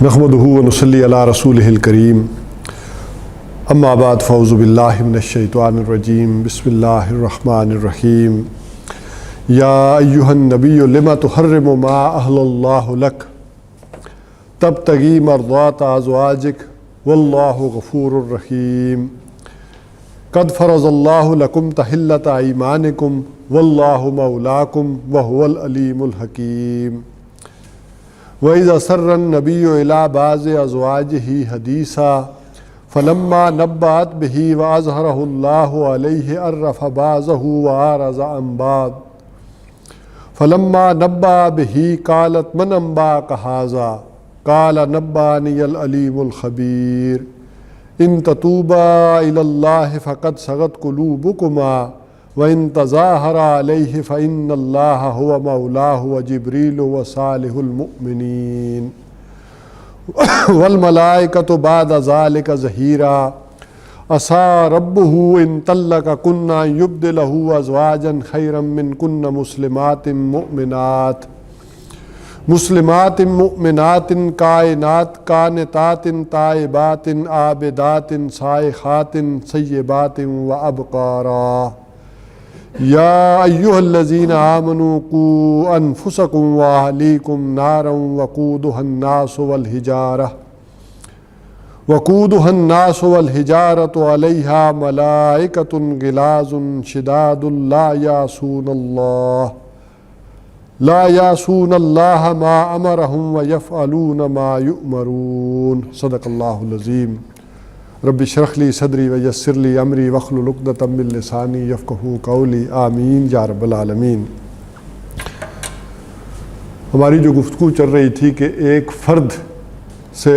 نحمدہ ونصلی علی رسولہ الکریم اما بعد فاعوذ باللہ من الشیطان الرجیم بسم اللہ الرحمن الرحیم یا ایہا النبی لما تحرم ما احل اللہ لک تبتغی مرضات ازواجک واللہ غفور الرحیم قد فرض اللہ لکم تحلۃ ایمانکم واللہ مولاکم وہو العلیم الحکیم وَإِذَا سَرَّ النَّبِيُّ إِلَىٰ بَعْضِ أَزْوَاجِهِ حَدِيثًا فَلَمَّا نَبَّأَتْ بِهِ وَأَظْهَرَهُ اللَّهُ عَلَيْهِ عَرَّفَ بَعْضَهُ وَأَعْرَضَ عَن بَعْضٍ فَلَمَّا نَبَّأَ بِهِ قَالَتْ مَنْ أَنبَأَكَ هَٰذَا قَالَ نَبَّأَنِيَ الْعَلِيمُ الْخَبِيرُ إِن تَتُوبَا إِلَى اللَّهِ فَقَدْ صَغَتْ قُلُوبُكُمَا وَإِن تَظَاهَرَ عَلَيْهِ فَإِنَّ اللَّهَ هُوَ مَوْلَاهُ وَجِبْرِيلُ وَصَالِحُ الْمُؤْمِنِينَ وَالْمَلَائِكَةُ بَعْدَ ذَلِكَ ظَهِيرًا عَسَىٰ رَبُّهُ إِن طَلَّقَكُنَّ أَن يُبْدِلَهُ أَزْوَاجًا خَيْرًا مِّنكُنَّ مسلمات مؤمنات قانتات تائبات عابدات سائحات سیبات وأبکارا یا ایہا الذین آمنوا قوا انفسکم واہلیکم نارا وقودها الناس والحجارۃ علیہا ملائکۃ غلاظ شداد لا یعصون اللہ ما امرہم ویفعلون ما یؤمرون صدق اللہ العظیم رب اشرح لی صدری ویسر لی امری واحلل عقدۃ من لسانی یفقہوا قولی آمین یا رب العالمین۔ ہماری جو گفتگو چل رہی تھی کہ ایک فرد سے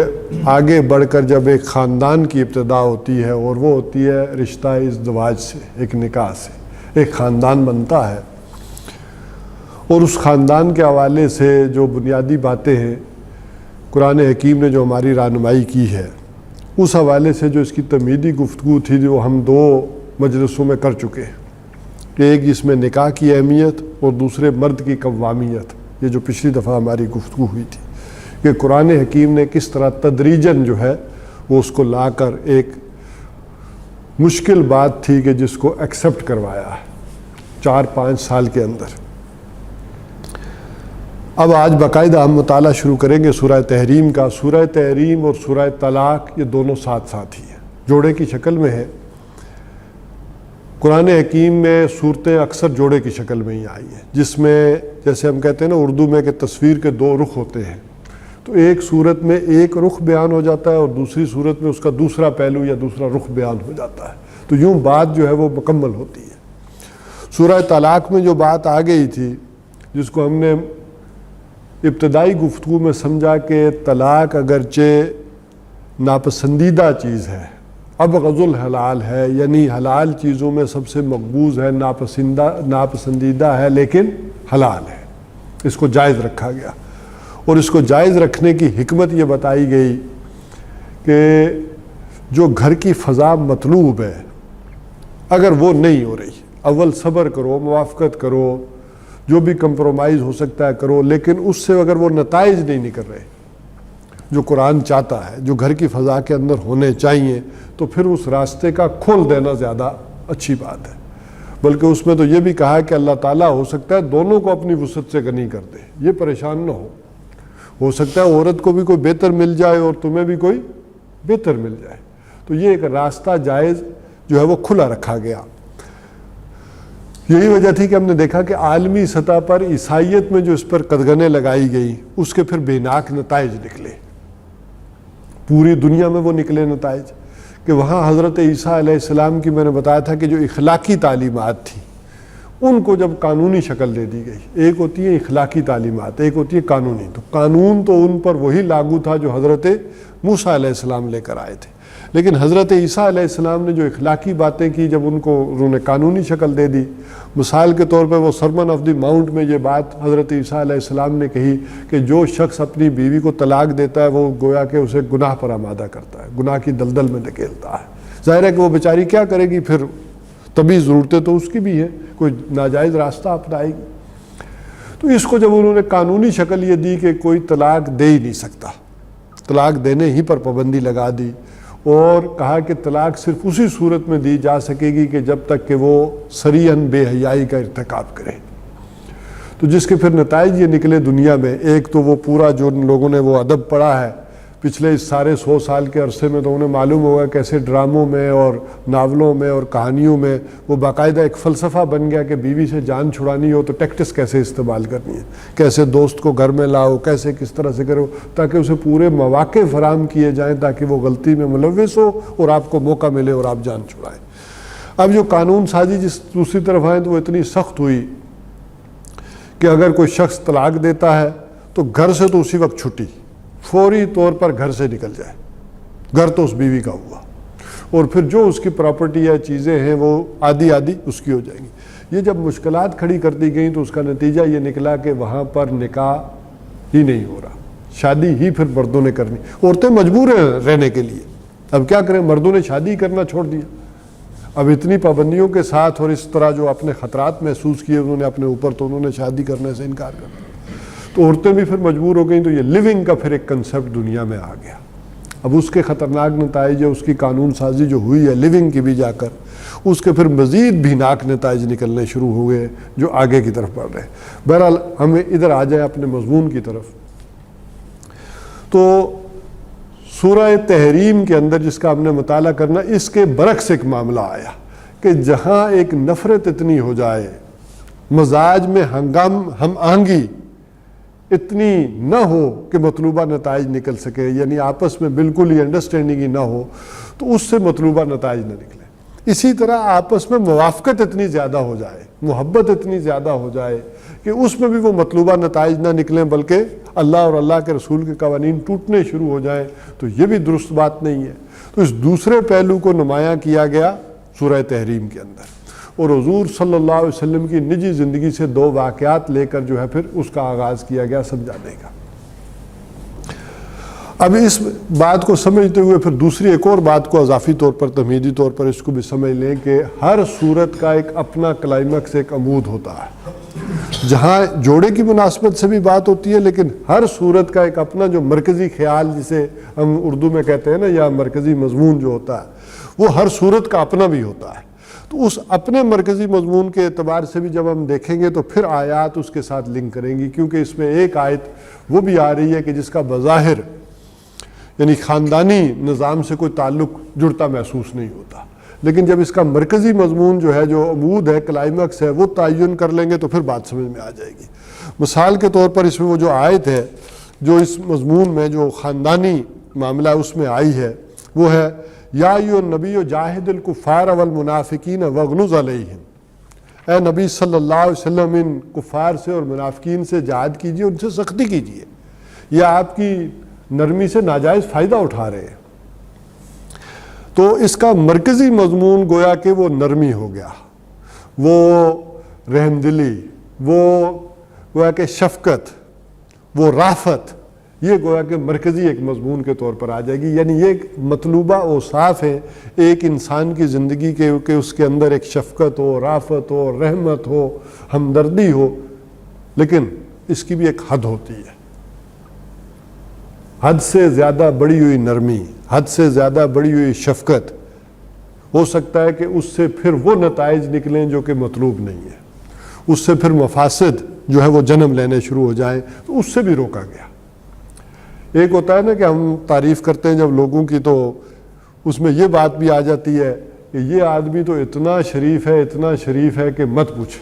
آگے بڑھ کر جب ایک خاندان کی ابتدا ہوتی ہے اور وہ ہوتی ہے رشتہ ازدواج سے، ایک نکاح سے ایک خاندان بنتا ہے، اور اس خاندان کے حوالے سے جو بنیادی باتیں ہیں قرآن حکیم نے جو ہماری رہنمائی کی ہے، اس حوالے سے جو اس کی تمہیدی گفتگو تھی جو ہم دو مجلسوں میں کر چکے ہیں کہ ایک جس میں نکاح کی اہمیت اور دوسرے مرد کی قوامیت، یہ جو پچھلی دفعہ ہماری گفتگو ہوئی تھی کہ قرآن حکیم نے کس طرح تدریجاً جو ہے وہ اس کو لا کر ایک مشکل بات تھی کہ جس کو ایکسیپٹ کروایا ہے 4-5 سال کے اندر۔ اب آج باقاعدہ ہم مطالعہ شروع کریں گے سورہ تحریم کا۔ سورہ تحریم اور سورہ طلاق یہ دونوں ساتھ ساتھ ہی ہیں، جوڑے کی شکل میں ہے۔ قرآن حکیم میں صورتیں اکثر جوڑے کی شکل میں ہی آئی ہیں، جس میں جیسے ہم کہتے ہیں نا اردو میں کہ تصویر کے 2 رخ ہوتے ہیں، تو ایک صورت میں ایک رخ بیان ہو جاتا ہے اور دوسری صورت میں اس کا دوسرا پہلو یا دوسرا رخ بیان ہو جاتا ہے، تو یوں بات جو ہے وہ مکمل ہوتی ہے۔ سورہ طلاق میں جو بات آ گئی تھی، جس کو ہم نے ابتدائی گفتگو میں سمجھا کہ طلاق اگرچہ ناپسندیدہ چیز ہے، ابغض الحلال ہے، یعنی حلال چیزوں میں سب سے مقبوض ہے، ناپسندیدہ ہے لیکن حلال ہے، اس کو جائز رکھا گیا۔ اور اس کو جائز رکھنے کی حکمت یہ بتائی گئی کہ جو گھر کی فضا مطلوب ہے اگر وہ نہیں ہو رہی، اول صبر کرو، موافقت کرو، جو بھی کمپرومائز ہو سکتا ہے کرو، لیکن اس سے اگر وہ نتائج نہیں نکل رہے جو قرآن چاہتا ہے، جو گھر کی فضا کے اندر ہونے چاہیے، تو پھر اس راستے کا کھول دینا زیادہ اچھی بات ہے۔ بلکہ اس میں تو یہ بھی کہا کہ اللہ تعالیٰ ہو سکتا ہے دونوں کو اپنی وسعت سے غنی کر دے، یہ پریشان نہ ہو سکتا ہے عورت کو بھی کوئی بہتر مل جائے اور تمہیں بھی کوئی بہتر مل جائے، تو یہ ایک راستہ جائز جو ہے وہ کھلا رکھا گیا۔ یہی وجہ تھی کہ ہم نے دیکھا کہ عالمی سطح پر عیسائیت میں جو اس پر قدغنیں لگائی گئی، اس کے پھر بیناک نتائج نکلے، پوری دنیا میں وہ نکلے نتائج کہ وہاں حضرت عیسیٰ علیہ السلام کی میں نے بتایا تھا کہ جو اخلاقی تعلیمات تھیں ان کو جب قانونی شکل دے دی گئی، ایک ہوتی ہے اخلاقی تعلیمات، ایک ہوتی ہے قانونی، تو قانون تو ان پر وہی لاگو تھا جو حضرت موسیٰ علیہ السلام لے کر آئے تھے، لیکن حضرت عیسیٰ علیہ السلام نے جو اخلاقی باتیں کی جب انہوں نے قانونی شکل دے دی، مثال کے طور پہ وہ سرمن آف دی ماؤنٹ میں یہ بات حضرت عیسیٰ علیہ السلام نے کہی کہ جو شخص اپنی بیوی کو طلاق دیتا ہے وہ گویا کہ اسے گناہ پر آمادہ کرتا ہے، گناہ کی دلدل میں دھکیلتا ہے۔ ظاہر ہے کہ وہ بیچاری کیا کرے گی، پھر طبی ضرورتیں تو اس کی بھی ہیں، کوئی ناجائز راستہ اپنائے گی۔ تو اس کو جب انہوں نے قانونی شکل یہ دی کہ کوئی طلاق دے ہی نہیں سکتا، طلاق دینے ہی پر پابندی لگا دی، اور کہا کہ طلاق صرف اسی صورت میں دی جا سکے گی کہ جب تک کہ وہ صریحاً بے حیائی کا ارتکاب کرے۔ تو جس کے پھر نتائج یہ نکلے دنیا میں، ایک تو وہ پورا جو لوگوں نے وہ ادب پڑھا ہے پچھلے اس سارے 100 سال کے عرصے میں، تو انہیں معلوم ہوگا کیسے ڈراموں میں اور ناولوں میں اور کہانیوں میں وہ باقاعدہ ایک فلسفہ بن گیا کہ بیوی سے جان چھڑانی ہو تو ٹیکٹس کیسے استعمال کرنی ہے، کیسے دوست کو گھر میں لاؤ، کیسے کس طرح سے کرو، تاکہ اسے پورے مواقع فراہم کیے جائیں تاکہ وہ غلطی میں ملوث ہو اور آپ کو موقع ملے اور آپ جان چھڑائیں۔ اب جو قانون سازی جس دوسری طرف آئے تو وہ اتنی سخت ہوئی کہ اگر کوئی شخص طلاق دیتا ہے تو گھر سے تو اسی وقت چھٹی، فوری طور پر گھر سے نکل جائے، گھر تو اس بیوی کا ہوا، اور پھر جو اس کی پراپرٹی یا چیزیں ہیں وہ آدھی آدھی اس کی ہو جائیں گی۔ یہ جب مشکلات کھڑی کر دی گئیں تو اس کا نتیجہ یہ نکلا کہ وہاں پر نکاح ہی نہیں ہو رہا، شادی ہی پھر مردوں نے کرنی، عورتیں مجبور ہیں رہنے کے لیے، اب کیا کریں، مردوں نے شادی کرنا چھوڑ دیا۔ اب اتنی پابندیوں کے ساتھ اور اس طرح جو اپنے خطرات محسوس کیے انہوں نے اپنے اوپر، تو انہوں نے شادی کرنے سے انکار کر دیا، تو عورتیں بھی پھر مجبور ہو گئیں۔ تو یہ لیونگ کا پھر ایک کنسیپٹ دنیا میں آ گیا۔ اب اس کے خطرناک نتائج ہے، اس کی قانون سازی جو ہوئی ہے لیونگ کی بھی جا کر، اس کے پھر مزید بھی ناک نتائج نکلنے شروع ہو گئے جو آگے کی طرف بڑھ رہے ہیں۔ بہرحال ہمیں ادھر آ جائیں اپنے مضمون کی طرف۔ تو سورہ تحریم کے اندر جس کا ہم نے مطالعہ کرنا، اس کے برعکس ایک معاملہ آیا کہ جہاں ایک نفرت اتنی ہو جائے، مزاج میں ہم آہنگی اتنی نہ ہو کہ مطلوبہ نتائج نکل سکے، یعنی آپس میں بالکل ہی انڈرسٹینڈنگ ہی نہ ہو تو اس سے مطلوبہ نتائج نہ نکلے۔ اسی طرح آپس میں موافقت اتنی زیادہ ہو جائے، محبت اتنی زیادہ ہو جائے کہ اس میں بھی وہ مطلوبہ نتائج نہ نکلیں، بلکہ اللہ اور اللہ کے رسول کے قوانین ٹوٹنے شروع ہو جائیں، تو یہ بھی درست بات نہیں ہے۔ تو اس دوسرے پہلو کو نمایاں کیا گیا سورہ تحریم کے اندر، اور حضور صلی اللہ علیہ وسلم کی نجی زندگی سے 2 واقعات لے کر جو ہے پھر اس کا آغاز کیا گیا سمجھانے کا۔ اب اس بات کو سمجھتے ہوئے پھر دوسری ایک اور بات کو اضافی طور پر، تمہیدی طور پر اس کو بھی سمجھ لیں کہ ہر صورت کا ایک اپنا کلائمیکس، ایک عمود ہوتا ہے، جہاں جوڑے کی مناسبت سے بھی بات ہوتی ہے، لیکن ہر صورت کا ایک اپنا جو مرکزی خیال جسے ہم اردو میں کہتے ہیں نا، یا مرکزی مضمون جو ہوتا ہے، وہ ہر صورت کا اپنا بھی ہوتا ہے۔ تو اس اپنے مرکزی مضمون کے اعتبار سے بھی جب ہم دیکھیں گے تو پھر آیات اس کے ساتھ لنک کریں گی، کیونکہ اس میں ایک آیت وہ بھی آ رہی ہے کہ جس کا بظاہر یعنی خاندانی نظام سے کوئی تعلق جڑتا محسوس نہیں ہوتا، لیکن جب اس کا مرکزی مضمون جو ہے، جو عمود ہے، کلائمیکس ہے، وہ تعین کر لیں گے تو پھر بات سمجھ میں آ جائے گی۔ مثال کے طور پر اس میں وہ جو آیت ہے جو اس مضمون میں جو خاندانی معاملہ اس میں آئی ہے، وہ ہے یا ایھا النبی جاہد الکفار والمنافقین واغلظ علیہم، اے نبی صلی اللہ علیہ وسلم ان کفار سے اور منافقین سے جہاد کیجیے، ان سے سختی کیجیے، یا آپ کی نرمی سے ناجائز فائدہ اٹھا رہے ہیں۔ تو اس کا مرکزی مضمون گویا کہ وہ نرمی ہو گیا، وہ رحم دلی، وہ گویا کہ شفقت، وہ رافت، یہ گویا کہ مرکزی ایک مضمون کے طور پر آ جائے گی۔ یعنی یہ ایک مطلوبہ اوصاف ہے ایک انسان کی زندگی کے کہ اس کے اندر ایک شفقت ہو، رافت ہو، رحمت ہو، ہمدردی ہو، لیکن اس کی بھی ایک حد ہوتی ہے۔ حد سے زیادہ بڑی ہوئی نرمی، حد سے زیادہ بڑی ہوئی شفقت، ہو سکتا ہے کہ اس سے پھر وہ نتائج نکلیں جو کہ مطلوب نہیں ہے، اس سے پھر مفاسد جو ہے وہ جنم لینے شروع ہو جائیں، تو اس سے بھی روکا گیا۔ ایک ہوتا ہے نا کہ ہم تعریف کرتے ہیں جب لوگوں کی، تو اس میں یہ بات بھی آ جاتی ہے کہ یہ آدمی تو اتنا شریف ہے، اتنا شریف ہے کہ مت پوچھ،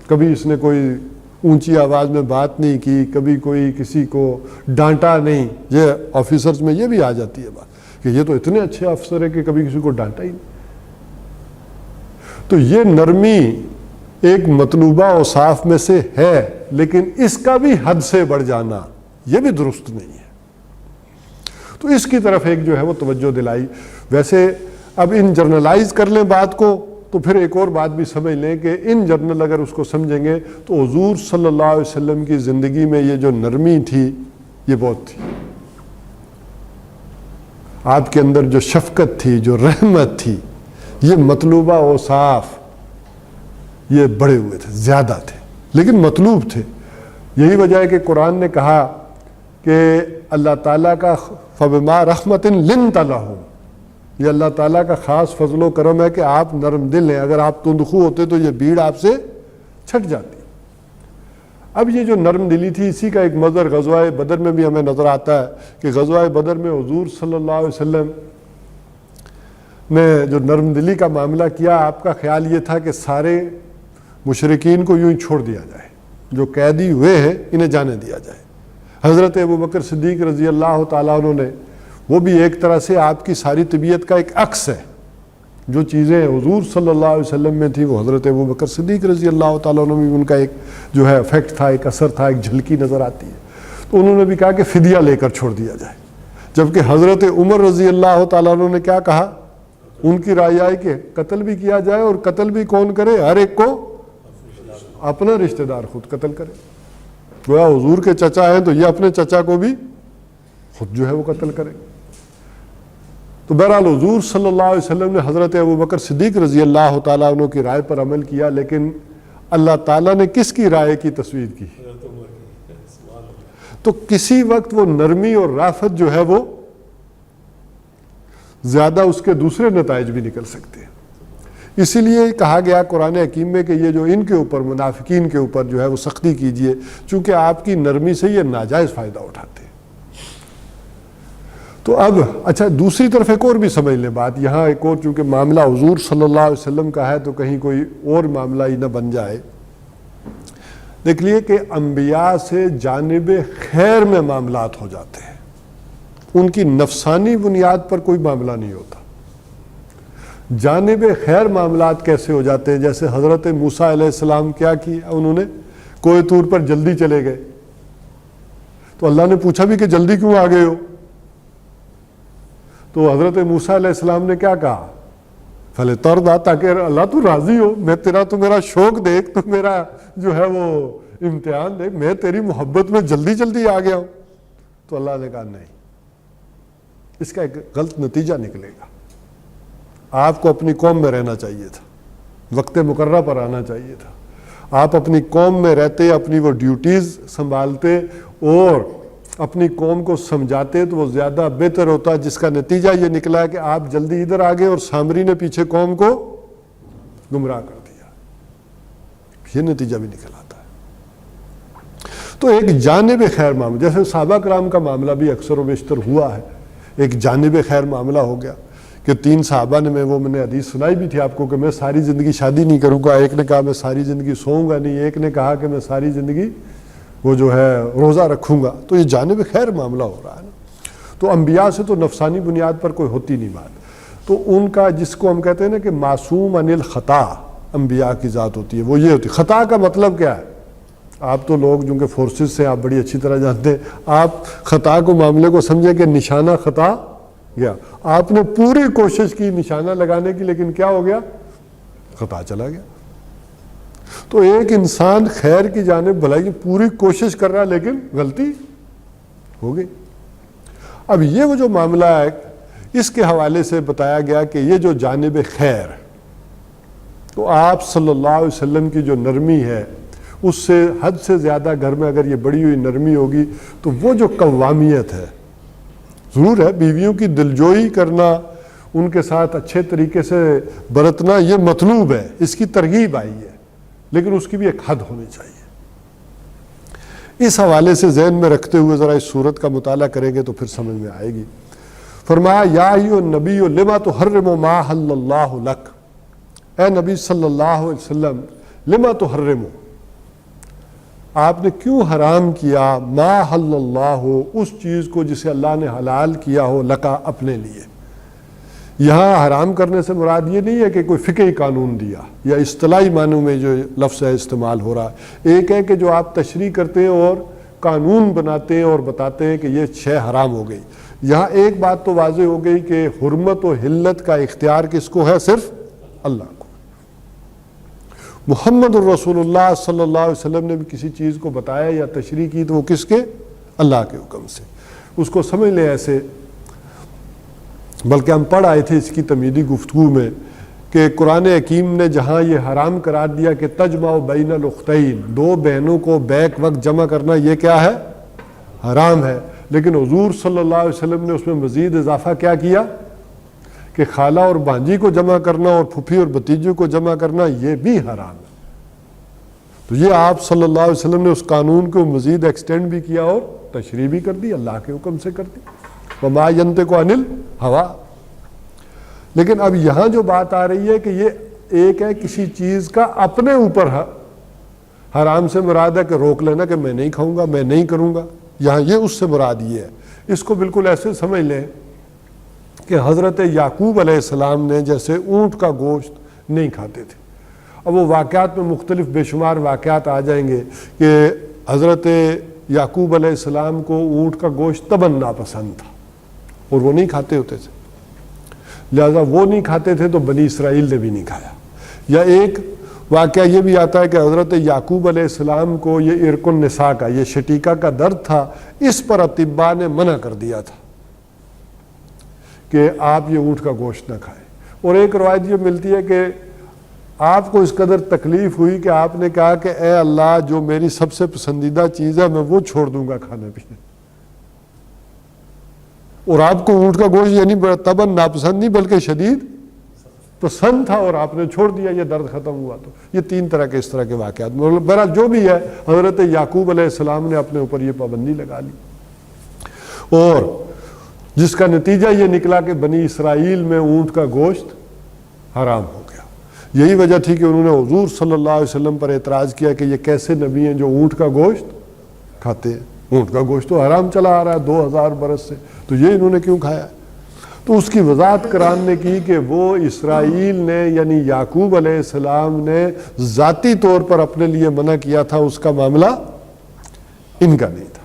کبھی اس نے کوئی اونچی آواز میں بات نہیں کی، کبھی کوئی کسی کو ڈانٹا نہیں۔ یہ آفیسرز میں یہ بھی آ جاتی ہے بات کہ یہ تو اتنے اچھے افسر ہے کہ کبھی کسی کو ڈانٹا ہی نہیں۔ تو یہ نرمی ایک مطلوبہ اوصاف میں سے ہے، لیکن اس کا بھی حد سے بڑھ جانا یہ بھی درست نہیں ہے۔ تو اس کی طرف ایک جو ہے وہ توجہ دلائی۔ ویسے اب ان جرنلائز کر لیں بات کو تو پھر ایک اور بات بھی سمجھ لیں کہ ان جرنل اگر اس کو سمجھیں گے تو حضور صلی اللہ علیہ وسلم کی زندگی میں یہ جو نرمی تھی یہ بہت تھی، آپ کے اندر جو شفقت تھی، جو رحمت تھی، یہ مطلوبہ اوصاف یہ بڑے ہوئے تھے، زیادہ تھے، لیکن مطلوب تھے۔ یہی وجہ ہے کہ قرآن نے کہا کہ اللہ تعالیٰ کا فبما رحمت لنت لہم، یہ اللہ تعالیٰ کا خاص فضل و کرم ہے کہ آپ نرم دل ہیں، اگر آپ تندخو ہوتے تو یہ بھیڑ آپ سے چھٹ جاتی۔ اب یہ جو نرم دلی تھی، اسی کا ایک مظہر غزوہ بدر میں بھی ہمیں نظر آتا ہے کہ غزوہ بدر میں حضور صلی اللہ علیہ وسلم نے جو نرم دلی کا معاملہ کیا، آپ کا خیال یہ تھا کہ سارے مشرکین کو یوں ہی چھوڑ دیا جائے، جو قیدی ہوئے ہیں انہیں جانے دیا جائے۔ حضرت ابوبکر صدیق رضی اللہ تعالیٰ عنہ نے، وہ بھی ایک طرح سے آپ کی ساری طبیعت کا ایک عکس ہے، جو چیزیں حضور صلی اللہ علیہ وسلم میں تھی وہ حضرت ابوبکر صدیق رضی اللہ تعالیٰ عنہ میں ان کا ایک جو ہے افیکٹ تھا، ایک اثر تھا، ایک جھلکی نظر آتی ہے۔ تو انہوں نے بھی کہا کہ فدیہ لے کر چھوڑ دیا جائے، جبکہ حضرت عمر رضی اللہ تعالیٰ عنہ نے کیا کہا؟ ان کی رائے آئی کہ قتل بھی کیا جائے، اور قتل بھی کون کرے؟ ہر ایک کو اپنا رشتہ دار خود قتل کرے۔ گویا حضور کے چچا ہیں تو یہ اپنے چچا کو بھی خود جو ہے وہ قتل کرے۔ تو بہرحال حضور صلی اللہ علیہ وسلم نے حضرت ابوبکر صدیق رضی اللہ تعالیٰ عنہ کی رائے پر عمل کیا، لیکن اللہ تعالیٰ نے کس کی رائے کی تصویر کی؟ تو کسی وقت وہ نرمی اور رافت جو ہے وہ زیادہ اس کے دوسرے نتائج بھی نکل سکتے ہیں۔ اسی لیے کہا گیا قرآن حکیم میں کہ یہ جو ان کے اوپر، منافقین کے اوپر جو ہے وہ سختی کیجئے، چونکہ آپ کی نرمی سے یہ ناجائز فائدہ اٹھاتے ہیں۔ تو اب اچھا دوسری طرف ایک اور بھی سمجھ لیں بات، یہاں ایک اور، چونکہ معاملہ حضور صلی اللہ علیہ وسلم کا ہے تو کہیں کوئی اور معاملہ ہی نہ بن جائے۔ دیکھ لیے کہ انبیاء سے جانب خیر میں معاملات ہو جاتے ہیں، ان کی نفسانی بنیاد پر کوئی معاملہ نہیں ہوتا۔ جانب خیر معاملات کیسے ہو جاتے ہیں؟ جیسے حضرت موسیٰ علیہ السلام کیا کیا انہوں نے؟ کوہ طور پر جلدی چلے گئے، تو اللہ نے پوچھا بھی کہ جلدی کیوں آ گئے ہو؟ تو حضرت موسیٰ علیہ السلام نے کیا کہا؟ فَلْتَرْضَىٰ، تاکہ اللہ تو راضی ہو، میں تیرا تو میرا شوق دیکھ، تو میرا جو ہے وہ امتحان دیکھ، میں تیری محبت میں جلدی جلدی آ گیا ہوں۔ تو اللہ نے کہا نہیں، اس کا ایک غلط نتیجہ نکلے گا، آپ کو اپنی قوم میں رہنا چاہیے تھا، وقت مقررہ پر آنا چاہیے تھا، آپ اپنی قوم میں رہتے، اپنی وہ ڈیوٹیز سنبھالتے اور اپنی قوم کو سمجھاتے تو وہ زیادہ بہتر ہوتا، جس کا نتیجہ یہ نکلا ہے کہ آپ جلدی ادھر آ گئے اور سامری نے پیچھے قوم کو گمراہ کر دیا، یہ نتیجہ بھی نکل آتا ہے۔ تو ایک جانب خیر معاملہ، جیسے صحابہ کرام کا معاملہ بھی اکثر و بیشتر ہوا ہے، ایک جانب خیر معاملہ ہو گیا کہ تین صحابہ نے، میں نے حدیث سنائی بھی تھی آپ کو کہ میں ساری زندگی شادی نہیں کروں گا، ایک نے کہا میں ساری زندگی سوؤں گا نہیں، ایک نے کہا کہ میں ساری زندگی وہ جو ہے روزہ رکھوں گا۔ تو یہ جانب خیر معاملہ ہو رہا ہے نا۔ تو انبیاء سے تو نفسانی بنیاد پر کوئی ہوتی نہیں بات، تو ان کا جس کو ہم کہتے ہیں نا کہ معصوم عن الخطا انبیاء کی ذات ہوتی ہے، وہ یہ ہوتی ہے۔ خطا کا مطلب کیا ہے؟ آپ تو لوگ جو کہ فورسز سے آپ بڑی اچھی طرح جانتے ہیں، آپ خطا کو معاملے کو سمجھیں کہ نشانہ خطا گیا، آپ نے پوری کوشش کی نشانہ لگانے کی، لیکن کیا ہو گیا؟ خطا چلا گیا۔ تو ایک انسان خیر کی جانب بھلائی کی پوری کوشش کر رہا ہے لیکن غلطی ہو گئی۔ اب یہ وہ جو معاملہ ہے اس کے حوالے سے بتایا گیا کہ یہ جو جانب خیر، تو آپ صلی اللہ علیہ وسلم کی جو نرمی ہے اس سے حد سے زیادہ گھر میں اگر یہ بڑی ہوئی نرمی ہوگی تو وہ جو قوامیت ہے، ضرور ہے بیویوں کی دلجوئی کرنا، ان کے ساتھ اچھے طریقے سے برتنا، یہ مطلوب ہے، اس کی ترغیب آئی ہے، لیکن اس کی بھی ایک حد ہونی چاہیے۔ اس حوالے سے ذہن میں رکھتے ہوئے ذرا اس صورت کا مطالعہ کریں گے تو پھر سمجھ میں آئے گی۔ فرمایا یا ایھا النبی لما تحرم ما احل اللہ لک، اے نبی صلی اللہ علیہ وسلم، لما تحرم، آپ نے کیوں حرام کیا، ما احل اللہ، اس چیز کو جسے اللہ نے حلال کیا ہو، لکا، اپنے لیے۔ یہاں حرام کرنے سے مراد یہ نہیں ہے کہ کوئی فقہی قانون دیا یا اصطلاحی معنوں میں جو لفظ ہے استعمال ہو رہا ہے، ایک ہے کہ جو آپ تشریح کرتے ہیں اور قانون بناتے ہیں اور بتاتے ہیں کہ یہ شے حرام ہو گئی۔ یہاں ایک بات تو واضح ہو گئی کہ حرمت و حلت کا اختیار کس کو ہے؟ صرف اللہ کو۔ محمد الرسول اللہ صلی اللہ علیہ وسلم نے بھی کسی چیز کو بتایا یا تشریح کی تو وہ کس کے؟ اللہ کے حکم سے۔ اس کو سمجھ لیں ایسے، بلکہ ہم پڑھ آئے تھے اس کی تمہیدی گفتگو میں کہ قرآن حکیم نے جہاں یہ حرام قرار دیا کہ تجمع بین الاختین، دو بہنوں کو بیک وقت جمع کرنا، یہ کیا ہے؟ حرام ہے، لیکن حضور صلی اللہ علیہ وسلم نے اس میں مزید اضافہ کیا کیا کہ خالہ اور بھانجی کو جمع کرنا اور پھوپھی اور بھتیجے کو جمع کرنا یہ بھی حرام ہے۔ تو یہ آپ صلی اللہ علیہ وسلم نے اس قانون کو مزید ایکسٹینڈ بھی کیا اور تشریح بھی کر دی، اللہ کے حکم سے کر دی، وما ینطق عن الہویٰ۔ لیکن اب یہاں جو بات آ رہی ہے کہ یہ ایک ہے کسی چیز کا اپنے اوپر حرام سے مراد ہے کہ روک لینا کہ میں نہیں کھاؤں گا، میں نہیں کروں گا، یہاں یہ اس سے مراد یہ ہے۔ اس کو بالکل ایسے سمجھ لیں کہ حضرت یعقوب علیہ السلام نے جیسے اونٹ کا گوشت نہیں کھاتے تھے، اب وہ واقعات میں مختلف بے شمار واقعات آ جائیں گے کہ حضرت یعقوب علیہ السلام کو اونٹ کا گوشت طبعاً ناپسند تھا اور وہ نہیں کھاتے ہوتے تھے، لہذا وہ نہیں کھاتے تھے تو بنی اسرائیل نے بھی نہیں کھایا۔ یا ایک واقعہ یہ بھی آتا ہے کہ حضرت یعقوب علیہ السلام کو یہ عرق النساء کا، یہ شٹیکا کا درد تھا، اس پر اطباء نے منع کر دیا تھا کہ آپ یہ اونٹ کا گوشت نہ کھائیں۔ اور ایک روایت یہ ملتی ہے کہ آپ کو اس قدر تکلیف ہوئی کہ آپ نے کہا کہ اے اللہ، جو میری سب سے پسندیدہ چیز ہے میں وہ چھوڑ دوں گا کھانا پینا، اور آپ کو اونٹ کا گوشت یعنی طبعاً ناپسند نہیں بلکہ شدید پسند تھا اور آپ نے چھوڑ دیا، یہ درد ختم ہوا۔ تو یہ تین طرح کے اس طرح کے واقعات، بہرحال جو بھی ہے حضرت یعقوب علیہ السلام نے اپنے اوپر یہ پابندی لگا لی، اور جس کا نتیجہ یہ نکلا کہ بنی اسرائیل میں اونٹ کا گوشت حرام ہو گیا۔ یہی وجہ تھی کہ انہوں نے حضور صلی اللہ علیہ وسلم پر اعتراض کیا کہ یہ کیسے نبی ہیں جو اونٹ کا گوشت کھاتے ہیں، اونٹ کا گوشت تو حرام چلا آ رہا ہے 2000 برس سے، تو یہ انہوں نے کیوں کھایا؟ تو اس کی وضاحت قرآن نے کی کہ وہ اسرائیل نے یعنی یعقوب علیہ السلام نے ذاتی طور پر اپنے لیے منع کیا تھا، اس کا معاملہ ان کا نہیں تھا۔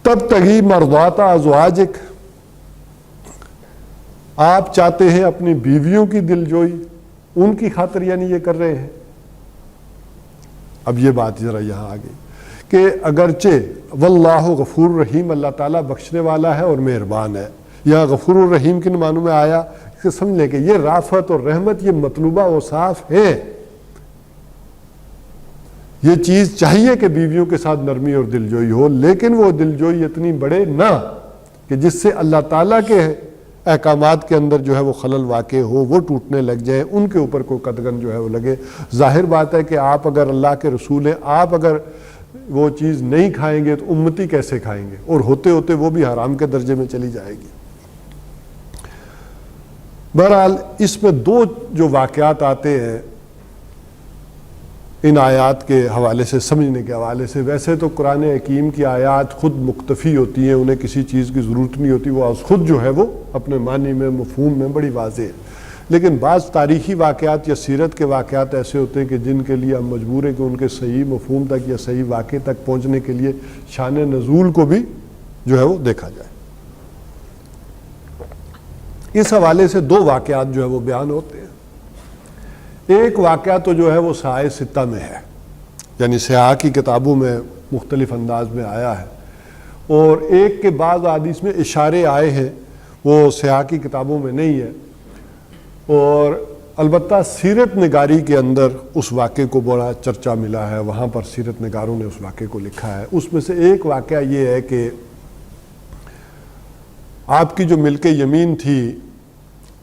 تب تغی مرضات ازواجک، آپ چاہتے ہیں اپنی بیویوں کی دلجوئی، ان کی خاطر یعنی یہ کر رہے ہیں۔ اب یہ بات ذرا یہاں آ گئی کہ اگرچہ واللہ غفور رحیم، اللہ تعالیٰ بخشنے والا ہے اور مہربان ہے، یا غفور الرحیم کن معنوں میں آیا کہ سمجھ لیں کہ یہ رافت اور رحمت یہ مطلوبہ اوصاف ہے، یہ چیز چاہیے کہ بیویوں کے ساتھ نرمی اور دلجوئی ہو، لیکن وہ دلجوئی اتنی بڑھے نہ کہ جس سے اللہ تعالیٰ کے احکامات کے اندر جو ہے وہ خلل واقع ہو، وہ ٹوٹنے لگ جائیں، ان کے اوپر کوئی قدغن جو ہے وہ لگے۔ ظاہر بات ہے کہ آپ اگر اللہ کے رسول ہیں، آپ اگر وہ چیز نہیں کھائیں گے تو امتی کیسے کھائیں گے، اور ہوتے ہوتے وہ بھی حرام کے درجے میں چلی جائے گی۔ بہرحال اس میں دو جو واقعات آتے ہیں ان آیات کے حوالے سے، سمجھنے کے حوالے سے، ویسے تو قرآن حکیم کی آیات خود مکتفی ہوتی ہیں، انہیں کسی چیز کی ضرورت نہیں ہوتی، وہ از خود جو ہے وہ اپنے معنی میں مفہوم میں بڑی واضح ہے۔ لیکن بعض تاریخی واقعات یا سیرت کے واقعات ایسے ہوتے ہیں کہ جن کے لیے ہم مجبور ہیں کہ ان کے صحیح مفہوم تک یا صحیح واقع تک پہنچنے کے لیے شان نزول کو بھی جو ہے وہ دیکھا جائے۔ اس حوالے سے دو واقعات جو ہے وہ بیان ہوتے ہیں۔ ایک واقعہ تو جو ہے وہ سیاح ستہ میں ہے، یعنی سیاح کی کتابوں میں مختلف انداز میں آیا ہے، اور ایک کے بعض حدیث میں اشارے آئے ہیں، وہ سیاح کی کتابوں میں نہیں ہے، اور البتہ سیرت نگاری کے اندر اس واقعے کو بڑا چرچا ملا ہے، وہاں پر سیرت نگاروں نے اس واقعے کو لکھا ہے۔ اس میں سے ایک واقعہ یہ ہے کہ آپ کی جو ملک یمین تھی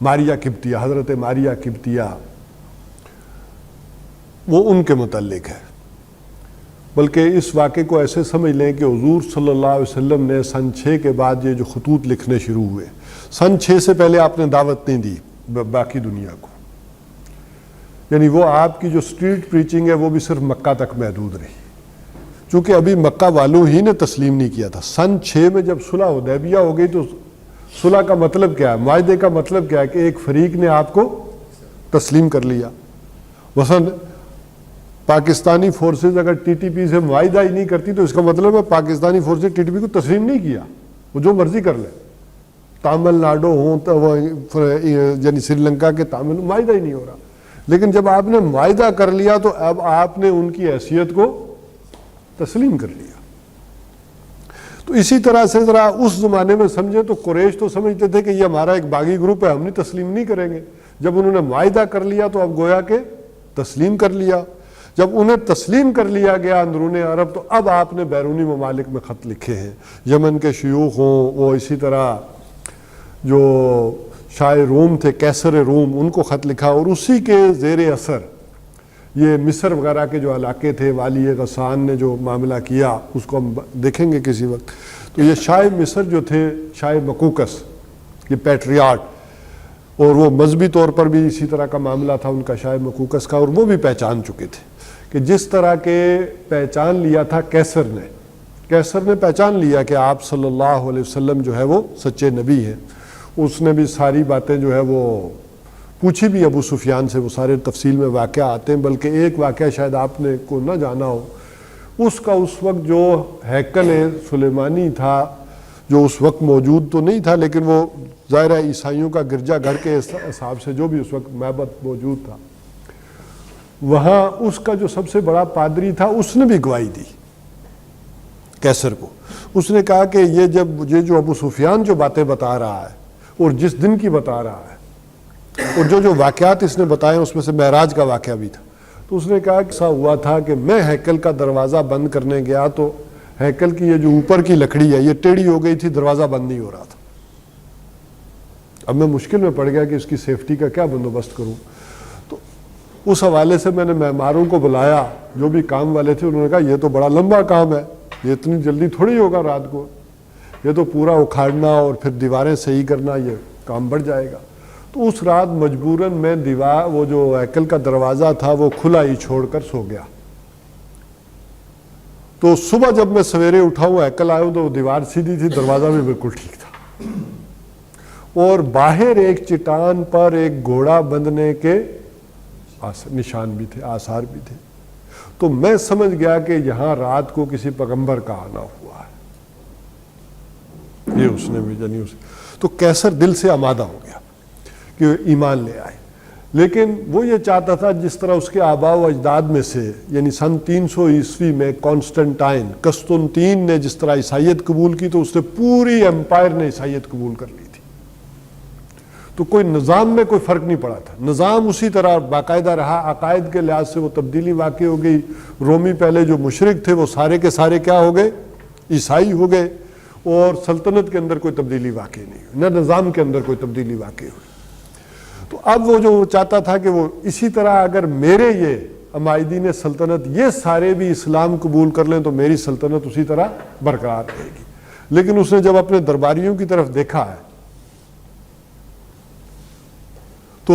ماریہ قبطیہ، حضرت ماریہ قبطیہ، وہ ان کے متعلق ہے، بلکہ اس واقعے کو ایسے سمجھ لیں کہ حضور صلی اللہ علیہ وسلم نے سن 6 کے بعد یہ جو خطوط لکھنے شروع ہوئے، سن 6 سے پہلے آپ نے دعوت نہیں دی باقی دنیا کو، یعنی وہ آپ کی جو سٹریٹ پریچنگ ہے وہ بھی صرف مکہ تک محدود رہی، چونکہ ابھی مکہ والوں ہی نے تسلیم نہیں کیا تھا۔ سن 6 میں جب صلح حدیبیہ ہو گئی تو صلح کا مطلب کیا ہے، معاہدے کا مطلب کیا ہے کہ ایک فریق نے آپ کو تسلیم کر لیا۔ مثلا پاکستانی فورسز اگر ٹی ٹی پی سے معاہدہ ہی نہیں کرتی تو اس کا مطلب ہے Pakistani forces T T P کو تسلیم نہیں کیا، وہ جو مرضی کر لیں، تامل ناڈو ہوں یعنی سری لنکا کے تامل، معاہدہ ہی نہیں ہو رہا۔ لیکن جب آپ نے معاہدہ کر لیا تو اب آپ نے ان کی حیثیت کو تسلیم کر لیا۔ تو اسی طرح سے ذرا اس زمانے میں سمجھیں تو قریش تو سمجھتے تھے کہ یہ ہمارا ایک باغی گروپ ہے، ہم نہیں تسلیم نہیں کریں گے۔ جب انہوں نے معاہدہ کر لیا تو اب گویا کہ تسلیم کر لیا، جب انہیں تسلیم کر لیا گیا اندرون عرب تو اب آپ نے بیرونی ممالک میں خط لکھے ہیں، یمن کے شیوخ ہوں، وہ اسی طرح جو شاہ روم تھے کیسر روم ان کو خط لکھا، اور اسی کے زیر اثر یہ مصر وغیرہ کے جو علاقے تھے والی غسان نے جو معاملہ کیا اس کو ہم دیکھیں گے کسی وقت. تو یہ شاہ مصر جو تھے شاہ مقوقس، یہ پیٹریارٹ، اور وہ مذہبی طور پر بھی اسی طرح کا معاملہ تھا ان کا شاہ مقوقس کا، اور وہ بھی پہچان چکے تھے کہ جس طرح کے پہچان لیا تھا کیسر نے پہچان لیا کہ آپ صلی اللہ علیہ وسلم جو ہے وہ سچے نبی ہیں. اس نے بھی ساری باتیں جو ہے وہ پوچھی بھی ابو سفیان سے، وہ سارے تفصیل میں واقعہ آتے ہیں، بلکہ ایک واقعہ شاید آپ نے کو نہ جانا ہو، اس کا اس وقت جو ہیکل سلیمانی تھا جو اس وقت موجود تو نہیں تھا، لیکن وہ ظاہر ہے عیسائیوں کا گرجا گھر کے حساب سے جو بھی اس وقت معبد موجود تھا، وہاں اس کا جو سب سے بڑا پادری تھا اس نے بھی گواہی دی کیسر کو. اس نے کہا کہ یہ جو ابو سفیان جو باتیں بتا رہا ہے اور جس دن کی بتا رہا ہے اور جو واقعات اس نے بتائے اس میں سے معراج کا واقعہ بھی تھا، تو اس نے کہا کہ ایسا ہوا تھا کہ میں ہیکل کا دروازہ بند کرنے گیا تو ہیکل کی یہ جو اوپر کی لکڑی ہے یہ ٹیڑھی ہو گئی تھی، دروازہ بند نہیں ہو رہا تھا. اب میں مشکل میں پڑ گیا کہ اس کی سیفٹی کا کیا بندوبست کروں. تو اس حوالے سے میں نے معماروں کو بلایا جو بھی کام والے تھے، انہوں نے کہا یہ تو بڑا لمبا کام ہے، یہ اتنی جلدی تھوڑی ہوگا رات کو، یہ تو پورا اکھاڑنا اور پھر دیواریں صحیح کرنا، یہ کام بڑھ جائے گا. تو اس رات مجبوراً میں وہ جو ہیکل کا دروازہ تھا وہ کھلا ہی چھوڑ کر سو گیا. تو صبح جب میں سویرے اٹھا ہوں ہیکل آیا ہوں تو دیوار سیدھی تھی، دروازہ بھی بالکل ٹھیک تھا، اور باہر ایک چٹان پر ایک گھوڑا بندھنے کے نشان بھی تھے، آثار بھی تھے. تو میں سمجھ گیا کہ یہاں رات کو کسی پیغمبر کا آنا ہوا ہے، یہ اس نے بھی جانی. تو کیسر دل سے آمادہ ہو گیا کہ ایمان لے آئے، لیکن وہ یہ چاہتا تھا جس طرح اس کے آباء و اجداد میں سے، یعنی سن 300 عیسوی میں کانسٹنٹائن قسطنطین نے جس طرح عیسائیت قبول کی تو اس نے پوری امپائر نے عیسائیت قبول کر لی تھی. تو کوئی نظام میں کوئی فرق نہیں پڑا تھا، نظام اسی طرح باقاعدہ رہا. عقائد کے لحاظ سے وہ تبدیلی واقع ہو گئی. رومی پہلے جو مشرک تھے وہ سارے کے سارے کیا ہو گئے؟ عیسائی ہو گئے، اور سلطنت کے اندر کوئی تبدیلی واقع نہیں ہوئی، نہ نظام کے اندر کوئی تبدیلی واقع ہوئی. تو اب وہ جو چاہتا تھا کہ وہ اسی طرح اگر میرے یہ عمائدین سلطنت یہ سارے بھی اسلام قبول کر لیں تو میری سلطنت اسی طرح برقرار رہے گی. لیکن اس نے جب اپنے درباریوں کی طرف دیکھا ہے تو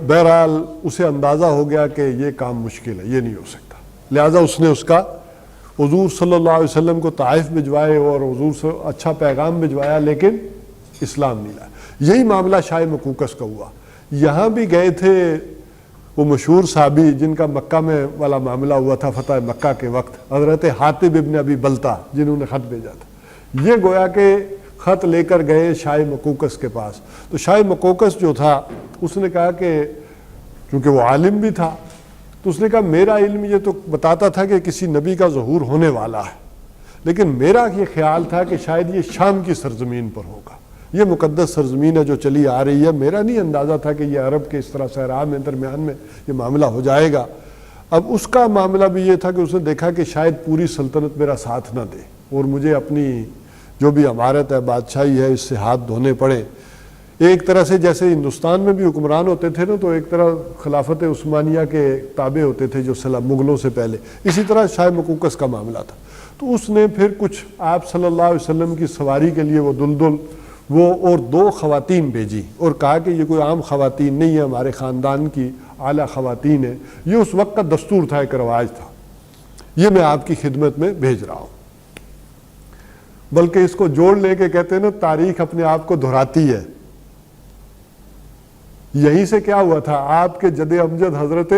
بہرحال اسے اندازہ ہو گیا کہ یہ کام مشکل ہے، یہ نہیں ہو سکتا. لہٰذا اس نے اس کا حضور صلی اللہ علیہ وسلم کو طائف بھجوائے اور حضور سے اچھا پیغام بھجوایا، لیکن اسلام نہیں لایا. یہی معاملہ شاہ مقوقس کا ہوا. یہاں بھی گئے تھے وہ مشہور صحابی جن کا مکہ میں والا معاملہ ہوا تھا فتح مکہ کے وقت، حضرت حاطب ابن ابی بلتہ، جنہوں نے خط بھیجا تھا. یہ گویا کہ خط لے کر گئے شاہ مقوقس کے پاس. تو شاہ مقوقس جو تھا اس نے کہا کہ چونکہ وہ عالم بھی تھا تو اس نے کہا میرا علم یہ تو بتاتا تھا کہ کسی نبی کا ظہور ہونے والا ہے، لیکن میرا یہ خیال تھا کہ شاید یہ شام کی سرزمین پر ہوگا، یہ مقدس سرزمین ہے جو چلی آ رہی ہے. میرا نہیں اندازہ تھا کہ یہ عرب کے اس طرح صحرا میں درمیان میں یہ معاملہ ہو جائے گا. اب اس کا معاملہ بھی یہ تھا کہ اس نے دیکھا کہ شاید پوری سلطنت میرا ساتھ نہ دے اور مجھے اپنی جو بھی عمارت ہے بادشاہی ہے اس سے ہاتھ دھونے پڑے. ایک طرح سے جیسے ہندوستان میں بھی حکمران ہوتے تھے نا تو ایک طرح خلافت عثمانیہ کے تابع ہوتے تھے جو مغلوں سے پہلے، اسی طرح شاہ مقوقس کا معاملہ تھا. تو اس نے پھر کچھ آپ صلی اللہ علیہ وسلم کی سواری کے لیے وہ دلدل وہ اور 2 خواتین بھیجی اور کہا کہ یہ کوئی عام خواتین نہیں ہے، ہمارے خاندان کی اعلیٰ خواتین ہیں، یہ اس وقت کا دستور تھا، ایک رواج تھا، یہ میں آپ کی خدمت میں بھیج رہا ہوں. بلکہ اس کو جوڑ لے کے کہتے ہیں نا تاریخ اپنے آپ کو دہراتی ہے. یہیں سے کیا ہوا تھا، آپ کے جد امجد حضرت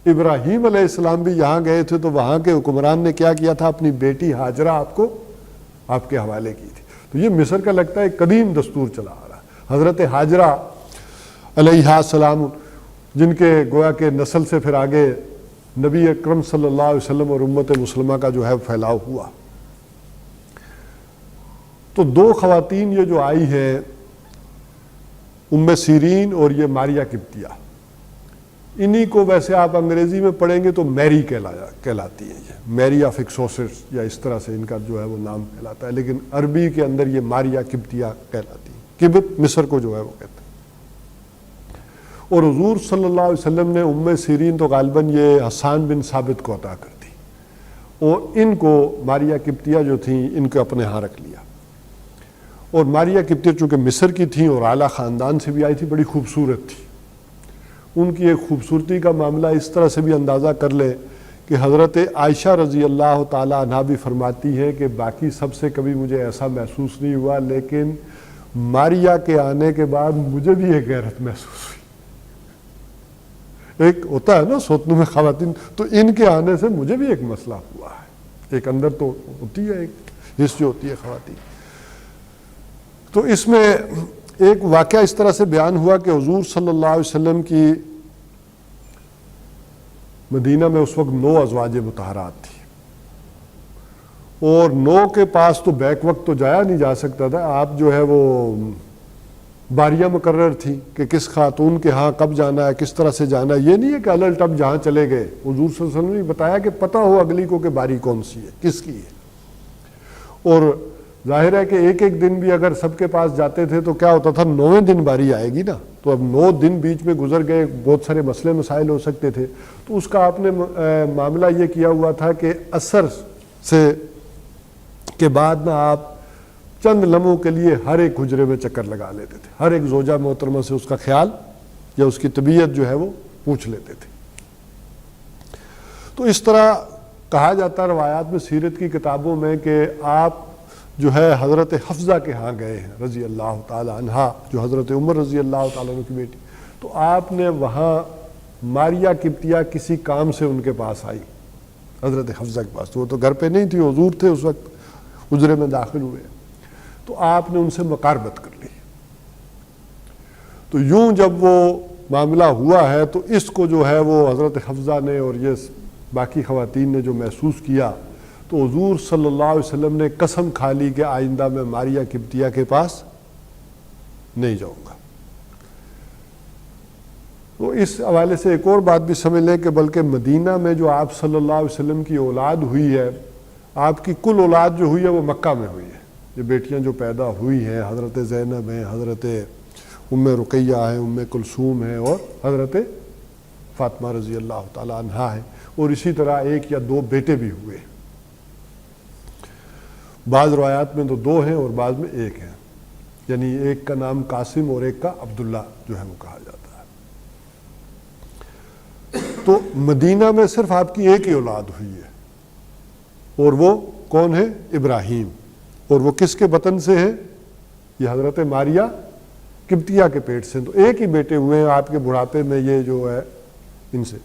ابراہیم علیہ السلام بھی یہاں گئے تھے تو وہاں کے حکمران نے کیا کیا تھا، اپنی بیٹی ہاجرہ آپ کو آپ کے حوالے کی تھی. تو یہ مصر کا لگتا ہے قدیم دستور چلا آ رہا. حضرت ہاجرہ علیہ السلام جن کے گویا کے نسل سے پھر آگے نبی اکرم صلی اللہ علیہ وسلم اور امت مسلمہ کا جو ہے پھیلاؤ ہوا. تو 2 خواتین یہ جو آئی ہیں ام سیرین اور یہ ماریہ قبطیہ، انہی کو ویسے آپ انگریزی میں پڑھیں گے تو میری کہلاتی ہیں، یہ میری آف ایکسوسس یا اس طرح سے ان کا جو ہے وہ نام کہلاتا ہے، لیکن عربی کے اندر یہ ماریا قبطیہ کہلاتی ہے، قبط مصر کو جو ہے وہ کہتے ہیں۔ اور حضور صلی اللہ علیہ وسلم نے ام سیرین تو غالباً یہ حسان بن ثابت کو عطا کر دی، اور ان کو ماریا قبطیہ جو تھیں ان کو اپنے ہاں رکھ لیا۔ اور ماریا قبطیہ چونکہ مصر کی تھیں اور اعلیٰ خاندان سے بھی آئی تھی، بڑی خوبصورت تھی۔ ان کی ایک خوبصورتی کا معاملہ اس طرح سے بھی اندازہ کر لے کہ حضرت عائشہ رضی اللہ تعالیٰ عنہا بھی فرماتی ہے کہ باقی سب سے کبھی مجھے ایسا محسوس نہیں ہوا، لیکن ماریا کے آنے کے بعد مجھے بھی ایک غیرت محسوس ہوئی۔ ایک ہوتا ہے نا سوتنوں میں خواتین، تو ان کے آنے سے مجھے بھی ایک مسئلہ ہوا ہے، ایک اندر تو ہوتی ہے ایک حس جو ہوتی ہے خواتین۔ تو اس میں ایک واقعہ اس طرح سے بیان ہوا کہ حضور صلی اللہ علیہ وسلم کی مدینہ میں اس وقت 9 ازواج مطہرات تھی، اور 9 کے پاس تو بیک وقت تو جایا نہیں جا سکتا تھا، آپ جو ہے وہ باریاں مقرر تھی کہ کس خاتون کے ہاں کب جانا ہے، کس طرح سے جانا ہے۔ یہ نہیں ہے کہ الل ٹپ جہاں چلے گئے، حضور صلی اللہ علیہ وسلم نے بتایا کہ پتہ ہو اگلی کو کہ باری کون سی ہے، کس کی ہے۔ اور ظاہر ہے کہ ایک ایک دن بھی اگر سب کے پاس جاتے تھے تو کیا ہوتا تھا، 9ویں دن باری آئے گی نا، تو اب 9 دن بیچ میں گزر گئے، بہت سارے مسئلے مسائل ہو سکتے تھے، تو اس کا آپ نے معاملہ یہ کیا ہوا تھا کہ عصر سے کے بعد نا آپ چند لمحوں کے لیے ہر ایک حجرے میں چکر لگا لیتے تھے، ہر ایک زوجہ محترمہ سے اس کا خیال یا اس کی طبیعت جو ہے وہ پوچھ لیتے تھے۔ تو اس طرح کہا جاتا ہے روایات میں، سیرت کی کتابوں میں، کہ آپ جو ہے حضرت حفصہ کے ہاں گئے ہیں رضی اللہ تعالی عنہا، جو حضرت عمر رضی اللہ تعالیٰ عنہ کی بیٹی، تو آپ نے وہاں ماریا قبطیہ کسی کام سے ان کے پاس آئی، حضرت حفصہ کے پاس، تو وہ تو گھر پہ نہیں تھی، حضور تھے اس وقت، حجرے میں داخل ہوئے، تو آپ نے ان سے مقاربت کر لی۔ تو یوں جب وہ معاملہ ہوا ہے تو اس کو جو ہے وہ حضرت حفصہ نے اور یہ باقی خواتین نے جو محسوس کیا، تو حضور صلی اللہ علیہ وسلم نے قسم کھا لی کہ آئندہ میں ماریا قبطیہ کے پاس نہیں جاؤں گا۔ تو اس حوالے سے ایک اور بات بھی سمجھ لیں کہ بلکہ مدینہ میں جو آپ صلی اللہ علیہ وسلم کی اولاد ہوئی ہے، آپ کی کل اولاد جو ہوئی ہے وہ مکہ میں ہوئی ہے۔ یہ بیٹیاں جو پیدا ہوئی ہیں، حضرت زینب ہیں، حضرت ام رقیہ ہیں، ام کلثوم ہیں، اور حضرت فاطمہ رضی اللہ تعالی عنہا ہے، اور اسی طرح 1 یا 2 بیٹے بھی ہوئے، بعض روایات میں تو 2 ہیں اور بعض میں 1 ہیں، یعنی ایک کا نام قاسم اور ایک کا عبداللہ جو ہے وہ کہا جاتا ہے۔ تو مدینہ میں صرف آپ کی ایک ہی اولاد ہوئی ہے، اور وہ کون ہے؟ ابراہیم، اور وہ کس کے بطن سے ہے؟ یہ حضرت ماریا قبطیہ کے پیٹ سے۔ تو ایک ہی بیٹے ہوئے ہیں آپ کے بڑھاپے میں، یہ جو ہے ان سے،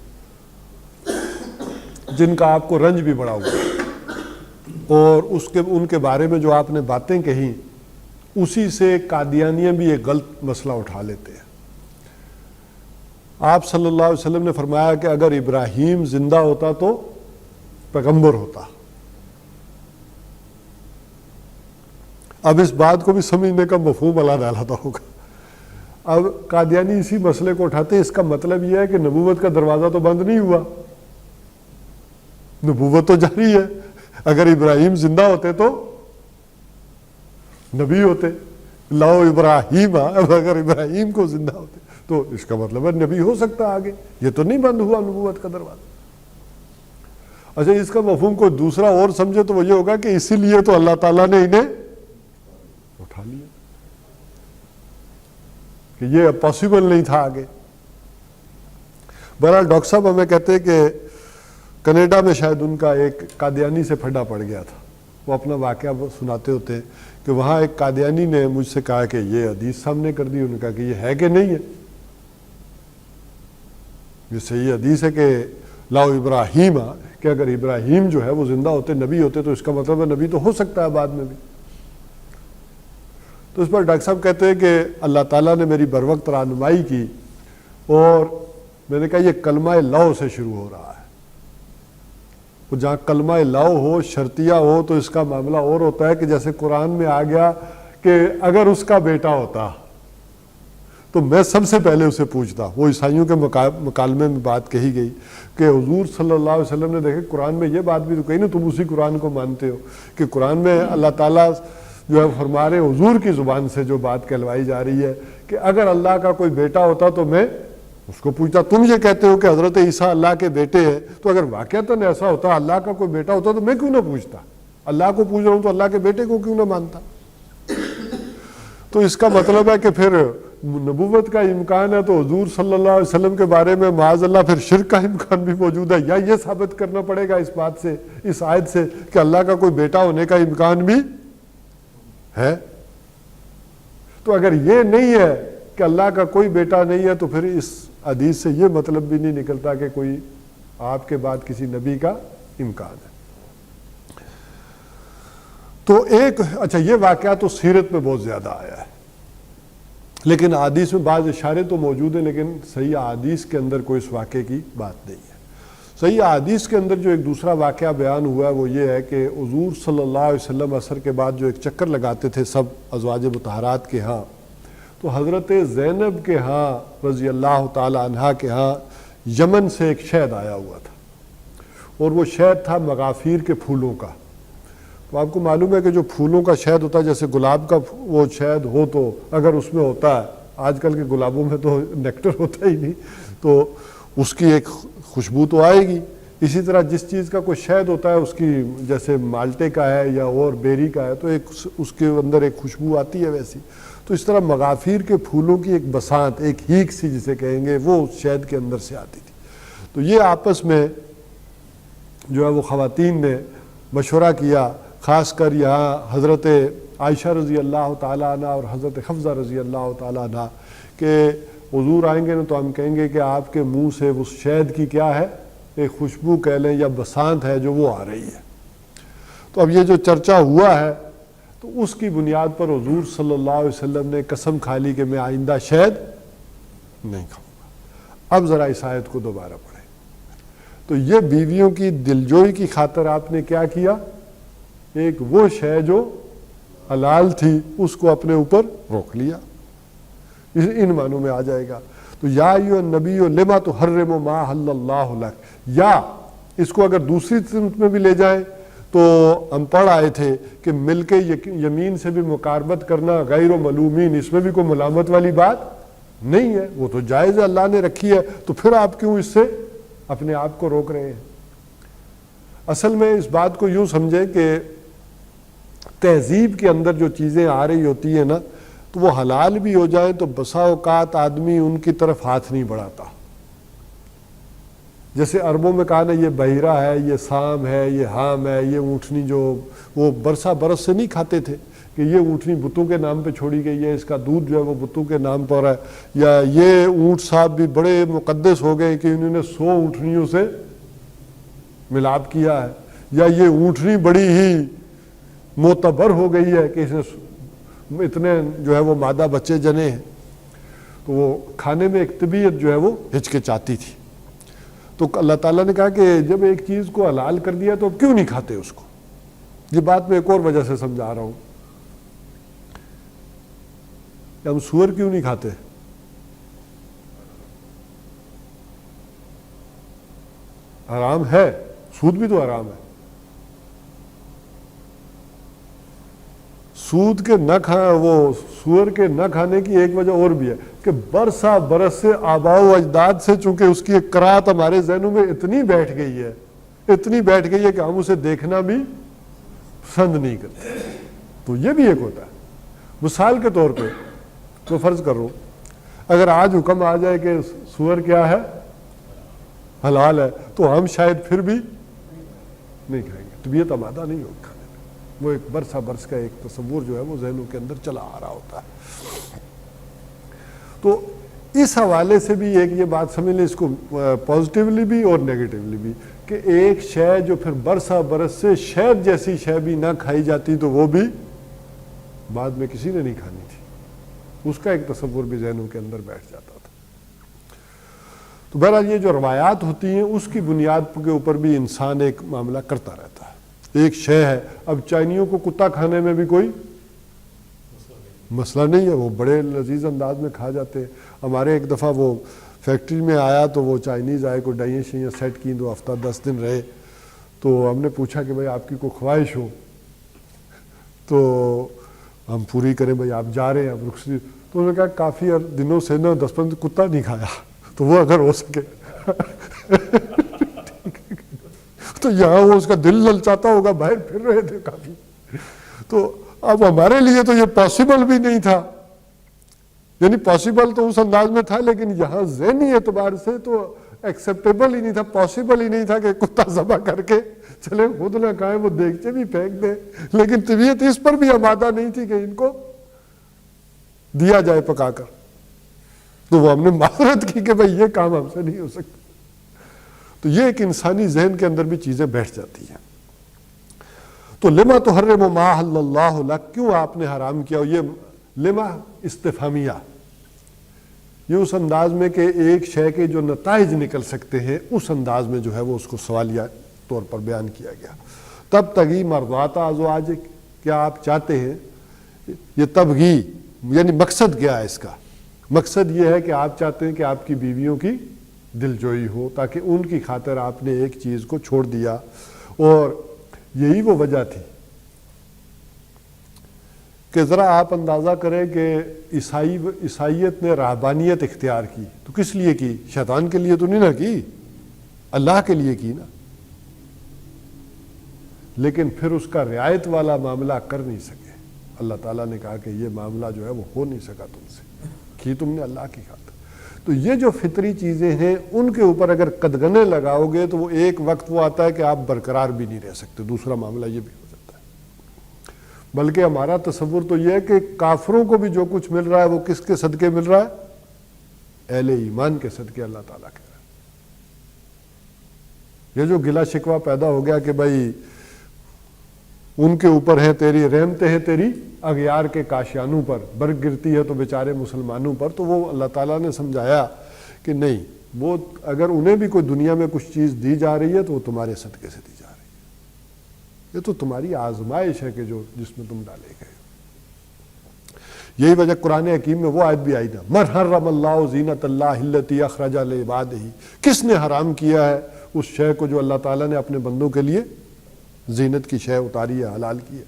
جن کا آپ کو رنج بھی بڑا ہوا ہے، اور ان کے بارے میں جو آپ نے باتیں کہیں، اسی سے قادیانیاں بھی ایک غلط مسئلہ اٹھا لیتے ہیں۔ آپ صلی اللہ علیہ وسلم نے فرمایا کہ اگر ابراہیم زندہ ہوتا تو پیغمبر ہوتا۔ اب اس بات کو بھی سمجھنے کا مفہوم اللہ علیحدہ ہوگا۔ اب قادیانی اسی مسئلے کو اٹھاتے ہیں، اس کا مطلب یہ ہے کہ نبوت کا دروازہ تو بند نہیں ہوا، نبوت تو جاری ہے، اگر ابراہیم زندہ ہوتے تو نبی ہوتے، لاؤ ابراہیم، اگر ابراہیم کو زندہ ہوتے تو اس کا مطلب ہے نبی ہو سکتا آگے، یہ تو نہیں بند ہوا نبوت کا دروازہ۔ اچھا، اس کا مفہوم کوئی دوسرا اور سمجھے تو وہ یہ ہوگا کہ اسی لیے تو اللہ تعالیٰ نے انہیں اٹھا لیا، کہ یہ پاسبل نہیں تھا آگے۔ بہرحال ڈاکٹر صاحب ہمیں کہتے ہیں کہ کینیڈا میں شاید ان کا ایک قادیانی سے پھڈا پڑ گیا تھا، وہ اپنا واقعہ سناتے ہوتے ہیں کہ وہاں ایک قادیانی نے مجھ سے کہا کہ یہ حدیث سامنے کر دی، انہوں نے کہا کہ یہ ہے کہ نہیں ہے، یہ صحیح حدیث ہے کہ لاؤ ابراہیم، کہ اگر ابراہیم جو ہے وہ زندہ ہوتے، نبی ہوتے، تو اس کا مطلب ہے نبی تو ہو سکتا ہے بعد میں بھی۔ تو اس پر ڈاکٹر صاحب کہتے ہیں کہ اللہ تعالیٰ نے میری بروقت رہنمائی کی، اور میں نے کہا یہ کلمہ لاؤ سے شروع ہو رہا ہے، وہ جہاں کلمہ لاؤ ہو، شرطیہ ہو، تو اس کا معاملہ اور ہوتا ہے کہ جیسے قرآن میں آ گیا کہ اگر اس کا بیٹا ہوتا تو میں سب سے پہلے اسے پوچھتا. وہ عیسائیوں کے مکالمے میں بات کہی گئی کہ حضور صلی اللہ علیہ وسلم نے دیکھے قرآن میں یہ بات بھی تو کہی نا, تم اسی قرآن کو مانتے ہو کہ قرآن میں اللہ تعالیٰ جو ہے فرما رہے حضور کی زبان سے جو بات کہلوائی جا رہی ہے کہ اگر اللہ کا کوئی بیٹا ہوتا تو میں اس کو پوچھتا. تم یہ کہتے ہو کہ حضرت عیسیٰ اللہ کے بیٹے ہیں, تو اگر واقعتاً ایسا ہوتا اللہ کا کوئی بیٹا ہوتا تو میں کیوں نہ پوچھتا؟ اللہ کو پوچھ رہا ہوں تو اللہ کے بیٹے کو کیوں نہ مانتا؟ تو اس کا مطلب ہے کہ پھر نبوت کا امکان ہے تو حضور صلی اللہ علیہ وسلم کے بارے میں معاذ اللہ پھر شرک کا امکان بھی موجود ہے, یا یہ ثابت کرنا پڑے گا اس بات سے, اس آیت سے, کہ اللہ کا کوئی بیٹا ہونے کا امکان بھی ہے. تو اگر یہ نہیں ہے کہ اللہ کا کوئی بیٹا نہیں ہے تو پھر اس حدیث سے یہ مطلب بھی نہیں نکلتا کہ کوئی آپ کے بعد کسی نبی کا امکان ہے. تو ایک اچھا یہ واقعہ تو سیرت میں بہت زیادہ آیا ہے, لیکن احادیث میں بعض اشارے تو موجود ہیں, لیکن صحیح احادیث کے اندر کوئی اس واقعے کی بات نہیں ہے. صحیح احادیث کے اندر جو ایک دوسرا واقعہ بیان ہوا ہے وہ یہ ہے کہ حضور صلی اللہ علیہ وسلم عصر کے بعد جو ایک چکر لگاتے تھے سب ازواج مطہرات کے ہاں, تو حضرت زینب کے ہاں رضی اللہ تعالی عنہا کے ہاں یمن سے ایک شہد آیا ہوا تھا, اور وہ شہد تھا مغافیر کے پھولوں کا. تو آپ کو معلوم ہے کہ جو پھولوں کا شہد ہوتا ہے, جیسے گلاب کا وہ شہد ہو تو اگر اس میں ہوتا ہے, آج کل کے گلابوں میں تو نیکٹر ہوتا ہی نہیں, تو اس کی ایک خوشبو تو آئے گی. اسی طرح جس چیز کا کوئی شہد ہوتا ہے اس کی, جیسے مالٹے کا ہے یا اور بیری کا ہے, تو ایک اس کے اندر ایک خوشبو آتی ہے ویسی. تو اس طرح مغافیر کے پھولوں کی ایک بسانت, ایک ہیک سی جسے کہیں گے, وہ شہد کے اندر سے آتی تھی. تو یہ آپس میں جو ہے وہ خواتین نے مشورہ کیا, خاص کر یہاں حضرت عائشہ رضی اللہ تعالیٰ عنہ اور حضرت حفصہ رضی اللہ تعالیٰ عنہ, کہ حضور آئیں گے نا تو ہم کہیں گے کہ آپ کے منہ سے اس شہد کی کیا ہے, ایک خوشبو کہہ لیں یا بسانت ہے جو وہ آ رہی ہے. تو اب یہ جو چرچا ہوا ہے تو اس کی بنیاد پر حضور صلی اللہ علیہ وسلم نے قسم کھا لی کہ میں آئندہ شہد نہیں کھاؤں گا. اب ذرا اس آیت کو دوبارہ پڑھیں. تو یہ بیویوں کی دلجوئی کی خاطر آپ نے کیا کیا, ایک وہ شے جو حلال تھی اس کو اپنے اوپر روک لیا. ان معنوں میں آ جائے گا. تو یا ایھا النبی لما تحرم ما احل اللہ لک, یا اس کو اگر دوسری سمت میں بھی لے جائیں تو ہم پڑھ آئے تھے کہ مل کے یمین سے بھی مقاربت کرنا غیر و ملومین, اس میں بھی کوئی ملامت والی بات نہیں ہے, وہ تو جائز ہے, اللہ نے رکھی ہے, تو پھر آپ کیوں اس سے اپنے آپ کو روک رہے ہیں؟ اصل میں اس بات کو یوں سمجھیں کہ تہذیب کے اندر جو چیزیں آ رہی ہوتی ہیں نا, تو وہ حلال بھی ہو جائیں تو بسا اوقات آدمی ان کی طرف ہاتھ نہیں بڑھاتا. جیسے عربوں میں کہا نا یہ بحیرہ ہے, یہ سام ہے, یہ ہام ہے, یہ اونٹنی جو وہ برسا برس سے نہیں کھاتے تھے کہ یہ اونٹنی بتوں کے نام پہ چھوڑی گئی ہے, اس کا دودھ جو ہے وہ بتوں کے نام پر ہے, یا یہ اونٹ صاحب بھی بڑے مقدس ہو گئے کہ انہوں نے 100 اونٹنیوں سے ملاپ کیا ہے, یا یہ اونٹنی بڑی ہی معتبر ہو گئی ہے کہ اس نے اتنے جو ہے وہ مادہ بچے جنے ہیں. تو وہ کھانے میں ایک طبیعت جو ہے وہ ہچکچاتی تھی. تو اللہ تعالیٰ نے کہا کہ جب ایک چیز کو حلال کر دیا تو اب کیوں نہیں کھاتے اس کو. یہ بات میں ایک اور وجہ سے سمجھا رہا ہوں. ہم سور کیوں نہیں کھاتے؟ حرام ہے, سود بھی تو حرام ہے. سود کے نہ کھانا, وہ سور کے نہ کھانے کی ایک وجہ اور بھی ہے کہ برسا برس سے آباء و اجداد سے چونکہ اس کی ایک کراہت ہمارے ذہنوں میں اتنی بیٹھ گئی ہے کہ ہم اسے دیکھنا بھی پسند نہیں کرتے. تو یہ بھی ایک ہوتا ہے. مثال کے طور پہ تو فرض کرو اگر آج حکم آ جائے کہ سور کیا ہے, حلال ہے, تو ہم شاید پھر بھی نہیں کھائیں گے, طبیعت آمادہ نہیں ہوگی کھانے میں. وہ ایک برسا برس کا ایک تصور جو ہے وہ ذہنوں کے اندر چلا آ رہا ہوتا ہے. تو اس حوالے سے بھی ایک یہ بات سمجھ لیں, اس کو پازیٹیولی بھی اور نیگیٹیولی بھی, کہ ایک شے جو پھر برسا برس سے شہد جیسی شے بھی نہ کھائی جاتی تو وہ بھی بعد میں کسی نے نہیں کھانی تھی, اس کا ایک تصور بھی ذہنوں کے اندر بیٹھ جاتا تھا. تو بہرحال یہ جو روایات ہوتی ہیں اس کی بنیاد کے اوپر بھی انسان ایک معاملہ کرتا رہتا ہے. ایک شے ہے, اب چائنیوں کو کتا کھانے میں بھی کوئی مسئلہ نہیں ہے، وہ بڑے لذیذ انداز میں کھا جاتے ہیں. ہمارے ایک دفعہ وہ فیکٹری میں آیا تو وہ چائنیز آئے، کو ڈائیں شائیں سیٹ کی، 2 ہفتہ 10 دن رہے. تو ہم نے پوچھا کہ بھائی آپ کی کوئی خواہش ہو تو ہم پوری کریں، بھائی آپ جا رہے ہیں آپ رخصتی. تو انہوں نے کہا کافی دنوں سے نا 10-15 کتا نہیں کھایا، تو وہ اگر ہو سکے تو یہاں وہ اس کا دل للچاتا ہوگا، باہر پھر رہے تھے کافی. تو اب ہمارے لیے تو یہ پاسبل بھی نہیں تھا، یعنی پاسبل تو اس انداز میں تھا، لیکن یہاں ذہنی اعتبار سے تو ایکسیپٹیبل ہی نہیں تھا، پاسبل ہی نہیں تھا کہ کتا ذبح کر کے چلے خود نہ کھائیں، وہ دیگچے بھی پھینک دیں. لیکن طبیعت اس پر بھی آمادہ نہیں تھی کہ ان کو دیا جائے پکا کر. تو وہ ہم نے معذرت کی کہ بھائی یہ کام ہم سے نہیں ہو سکتا. تو یہ ایک انسانی ذہن کے اندر بھی چیزیں بیٹھ جاتی ہیں. تو لما تحرم ما احل اللہ لک، کیوں آپ نے حرام کیا؟ یہ لما استفہامیہ، یہ اس انداز میں کہ ایک شے کے جو نتائج نکل سکتے ہیں اس انداز میں جو ہے وہ اس کو سوالیہ طور پر بیان کیا گیا. تب تگی مرضات ازواجک، کیا آپ چاہتے ہیں؟ یہ تبغی یعنی مقصد کیا ہے اس کا؟ مقصد یہ ہے کہ آپ چاہتے ہیں کہ آپ کی بیویوں کی دل جوئی ہو، تاکہ ان کی خاطر آپ نے ایک چیز کو چھوڑ دیا. اور یہی وہ وجہ تھی کہ ذرا آپ اندازہ کریں کہ عیسائیت نے رہبانیت اختیار کی تو کس لیے کی؟ شیطان کے لیے تو نہیں نہ کی، اللہ کے لیے کی نا. لیکن پھر اس کا رعایت والا معاملہ کر نہیں سکے. اللہ تعالیٰ نے کہا کہ یہ معاملہ جو ہے وہ ہو نہیں سکا تم سے، کی تم نے اللہ کی خاطر. تو یہ جو فطری چیزیں ہیں ان کے اوپر اگر قدغنے لگاؤ گے تو وہ ایک وقت وہ آتا ہے کہ آپ برقرار بھی نہیں رہ سکتے. دوسرا معاملہ یہ بھی ہو جاتا ہے. بلکہ ہمارا تصور تو یہ ہے کہ کافروں کو بھی جو کچھ مل رہا ہے وہ کس کے صدقے مل رہا ہے؟ اہل ایمان کے صدقے اللہ تعالیٰ کے. یہ جو گلا شکوہ پیدا ہو گیا کہ بھائی ان کے اوپر ہے تیری رحمتیں ہیں تیری اغیار کے کاشیانوں پر، برگ گرتی ہے تو بیچارے مسلمانوں پر، تو وہ اللہ تعالیٰ نے سمجھایا کہ نہیں، وہ اگر انہیں بھی کوئی دنیا میں کچھ چیز دی جا رہی ہے تو وہ تمہارے صدقے سے دی جا رہی ہے. یہ تو تمہاری آزمائش ہے کہ جو جس میں تم ڈالے گئے. یہی وجہ قرآن حکیم میں وہ آیت بھی آئی نا، من حرم اللہ زینت اللہ التی اخرج لعبادہ، کس نے حرام کیا ہے اس شے کو جو اللہ تعالیٰ نے اپنے بندوں کے لیے زینت کی شے اتاری ہے، حلال کی ہے.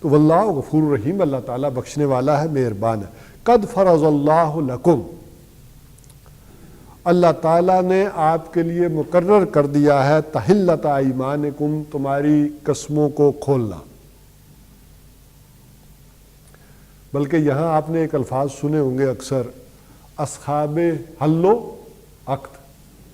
تو واللہ غفور رحیم، اللہ تعالیٰ بخشنے والا ہے، مہربان ہے. قد فرض اللہ لکم، اللہ تعالیٰ نے آپ کے لیے مقرر کر دیا ہے تحلت ایمانکم، تمہاری قسموں کو کھولنا. بلکہ یہاں آپ نے ایک الفاظ سنے ہوں گے اکثر، اصحاب حل و عقد.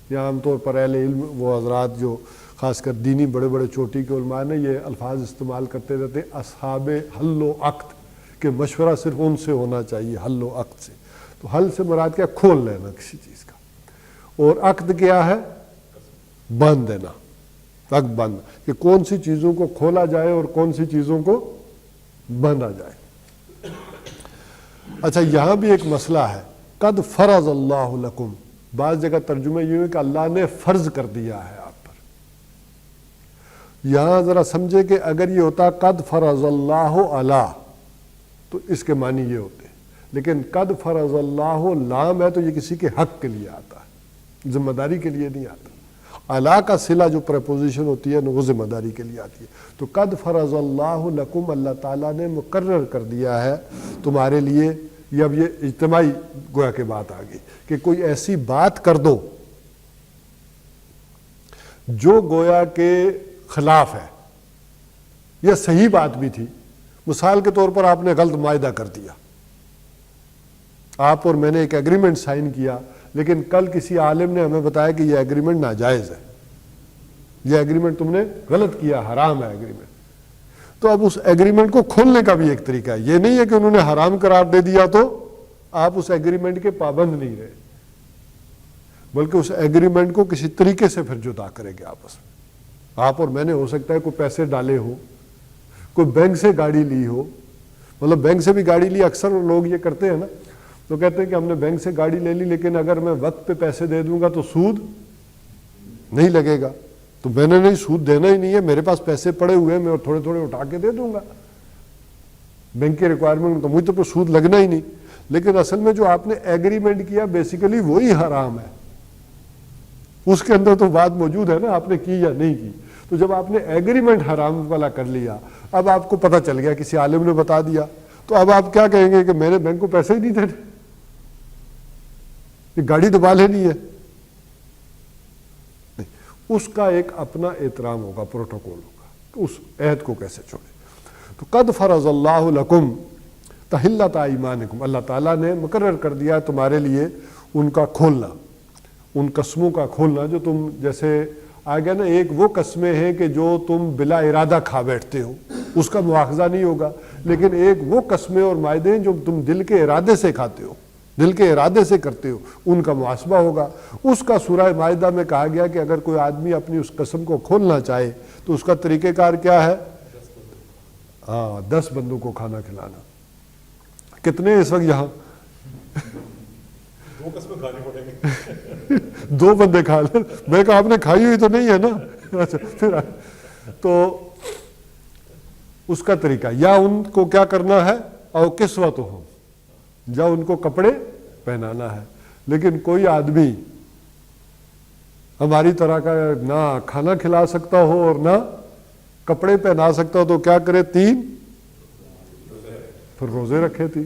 یا عام طور پر اہل علم وہ حضرات جو خاص کر دینی بڑے بڑے چوٹی کے علماء نے یہ الفاظ استعمال کرتے رہتے ہیں، اصحاب حل و عقد، کہ مشورہ صرف ان سے ہونا چاہیے، حل و عقد سے. تو حل سے مراد کیا؟ کھول لینا کسی چیز کا. اور عقد کیا ہے؟ باندھ دینا. عقد باندھنا کہ کون سی چیزوں کو کھولا جائے اور کون سی چیزوں کو باندھا جائے. اچھا یہاں بھی ایک مسئلہ ہے، قد فرض اللہ لکم، بعض جگہ ترجمہ یہ ہے کہ اللہ نے فرض کر دیا ہے آپ پر. یہاں ذرا سمجھے کہ اگر یہ ہوتا قد فرض اللہ علی تو اس کے معنی یہ ہوتے، لیکن قد فرض اللہ لام ہے تو یہ کسی کے حق کے لیے آتا ہے، ذمہ داری کے لیے نہیں آتا. علی کا صلہ جو پریپوزیشن ہوتی ہے وہ ذمہ داری کے لیے آتی ہے. تو قد فرض اللہ لکم، اللہ تعالیٰ نے مقرر کر دیا ہے تمہارے لیے. یہ اب یہ اجتماعی گویا کہ بات آ گئی کہ کوئی ایسی بات کر دو جو گویا کے خلاف ہے یا صحیح بات بھی تھی. مثال کے طور پر آپ نے غلط معاہدہ کر دیا، آپ اور میں نے ایک ایگریمنٹ سائن کیا، لیکن کل کسی عالم نے ہمیں بتایا کہ یہ ایگریمنٹ ناجائز ہے، یہ ایگریمنٹ تم نے غلط کیا، حرام ہے ایگریمنٹ. تو اب اس ایگریمنٹ کو کھولنے کا بھی ایک طریقہ ہے. یہ نہیں ہے کہ انہوں نے حرام قرار دے دیا تو آپ اس ایگریمنٹ کے پابند نہیں رہے، بلکہ اس ایگریمنٹ کو کسی طریقے سے پھر جدا کریں گے آپس میں. آپ اور میں نے ہو سکتا ہے کوئی پیسے ڈالے ہو، کوئی بینک سے گاڑی لی ہو، مطلب بینک سے بھی گاڑی لی. اکثر لوگ یہ کرتے ہیں نا، تو کہتے ہیں کہ ہم نے بینک سے گاڑی لے لی لیکن اگر میں وقت پہ پیسے دے دوں گا تو سود نہیں لگے گا، تو میں نے نہیں، سود دینا ہی نہیں ہے، میرے پاس پیسے پڑے ہوئے ہیں، میں تھوڑے تھوڑے اٹھا کے دے دوں گا. بینک کی ریکوائرمنٹ تو مجھے تو سود لگنا ہی نہیں، لیکن اصل میں جو آپ نے ایگریمنٹ کیا بیسیکلی وہی حرام ہے، اس کے اندر تو بات موجود ہے نا آپ نے کی یا نہیں کی. تو جب آپ نے ایگریمنٹ حرام والا کر لیا، اب آپ کو پتہ چل گیا، کسی عالم نے بتا دیا، تو اب آپ کیا کہیں گے کہ میں نے بینک کو پیسے ہی نہیں دینے، یہ گاڑی دبا لینی ہے؟ نہیں، اس کا ایک اپنا احترام ہوگا، پروٹوکول ہوگا، تو اس عہد کو کیسے چھوڑے. تو قد فرض اللہ لکم تحلۃ ایمانکم، اللہ تعالیٰ نے مقرر کر دیا تمہارے لیے ان کا کھولنا، ان قسموں کا کھولنا جو تم، جیسے آگے نا ایک وہ قسمیں ہیں کہ جو تم بلا ارادہ کھا بیٹھتے ہو، اس کا مواخذہ نہیں ہوگا، لیکن ایک وہ قسمیں اور معاہدے ہیں جو تم دل کے ارادے سے کھاتے ہو، دل کے ارادے سے کرتے ہو، ان کا محاسبہ ہوگا. اس کا سورہ مائدہ میں کہا گیا کہ اگر کوئی آدمی اپنی اس قسم کو کھولنا چاہے تو اس کا طریقہ کار کیا ہے؟ 10 بندوں کو کھانا کھلانا. کتنے اس وقت یہاں؟ 2 قسمیں کھانے پڑیں گے. 2 بندے کھا لیں. میں کہا آپ نے کھائی ہوئی تو نہیں ہے نا؟ اچھا پھر تو اس کا طریقہ، یا ان کو کیا کرنا ہے، او کسوت ہو، یا ان کو کپڑے پہنانا ہے. لیکن کوئی آدمی ہماری طرح کا نہ کھانا کھلا سکتا ہو اور نہ کپڑے پہنا سکتا ہو تو کیا کرے؟ 3 پھر روزے رکھے 3،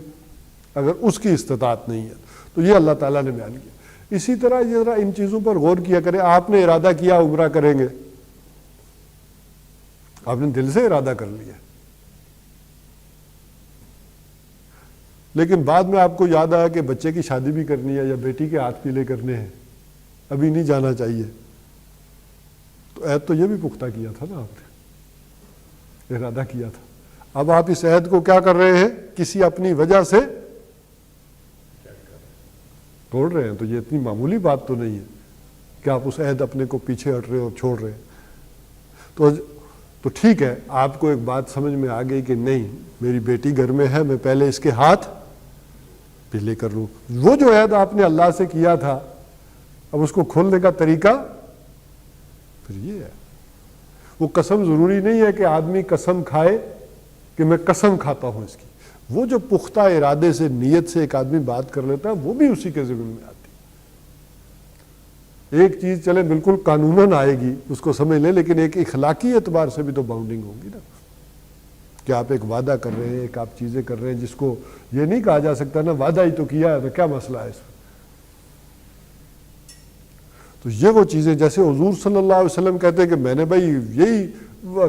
اگر اس کی استطاعت نہیں ہے. تو یہ اللہ تعالیٰ نے بیان کیا. اسی طرح یہ ذرا ان چیزوں پر غور کیا کرے. آپ نے ارادہ کیا عمرہ کریں گے، آپ نے دل سے ارادہ کر لیا، لیکن بعد میں آپ کو یاد آیا کہ بچے کی شادی بھی کرنی ہے یا بیٹی کے ہاتھ پیلے کرنے ہیں، ابھی نہیں جانا چاہیے. تو عہد تو یہ بھی پختہ کیا تھا نا، آپ نے ارادہ کیا تھا. اب آپ اس عہد کو کیا کر رہے ہیں؟ کسی اپنی وجہ سے توڑ رہے ہیں. تو یہ اتنی معمولی بات تو نہیں ہے کہ آپ اس عہد اپنے کو پیچھے ہٹ رہے ہو، چھوڑ رہے ہیں. تو ٹھیک ہے، آپ کو ایک بات سمجھ میں آ گئی کہ نہیں، میری بیٹی گھر میں ہے، میں پہلے اس کے ہاتھ پیلے کر لوں. وہ جو عہد آپ نے اللہ سے کیا تھا، اب اس کو کھولنے کا طریقہ پھر یہ ہے. وہ قسم ضروری نہیں ہے کہ آدمی قسم کھائے کہ میں قسم کھاتا ہوں اس کی. وہ جو پختہ ارادے سے، نیت سے ایک آدمی بات کر لیتا ہے، وہ بھی اسی کے ذمن میں آتی ہے. ایک چیز چلے بالکل قانوناً آئے گی، اس کو سمجھ لیں، لیکن ایک اخلاقی اعتبار سے بھی تو باؤنڈنگ ہوگی نا، کہ آپ ایک وعدہ کر رہے ہیں، ایک آپ چیزیں کر رہے ہیں جس کو یہ نہیں کہا جا سکتا نا وعدہ ہی تو کیا ہے، تو کیا مسئلہ ہے اس میں. تو یہ وہ چیزیں، جیسے حضور صلی اللہ علیہ وسلم کہتے ہیں کہ میں نے بھائی یہی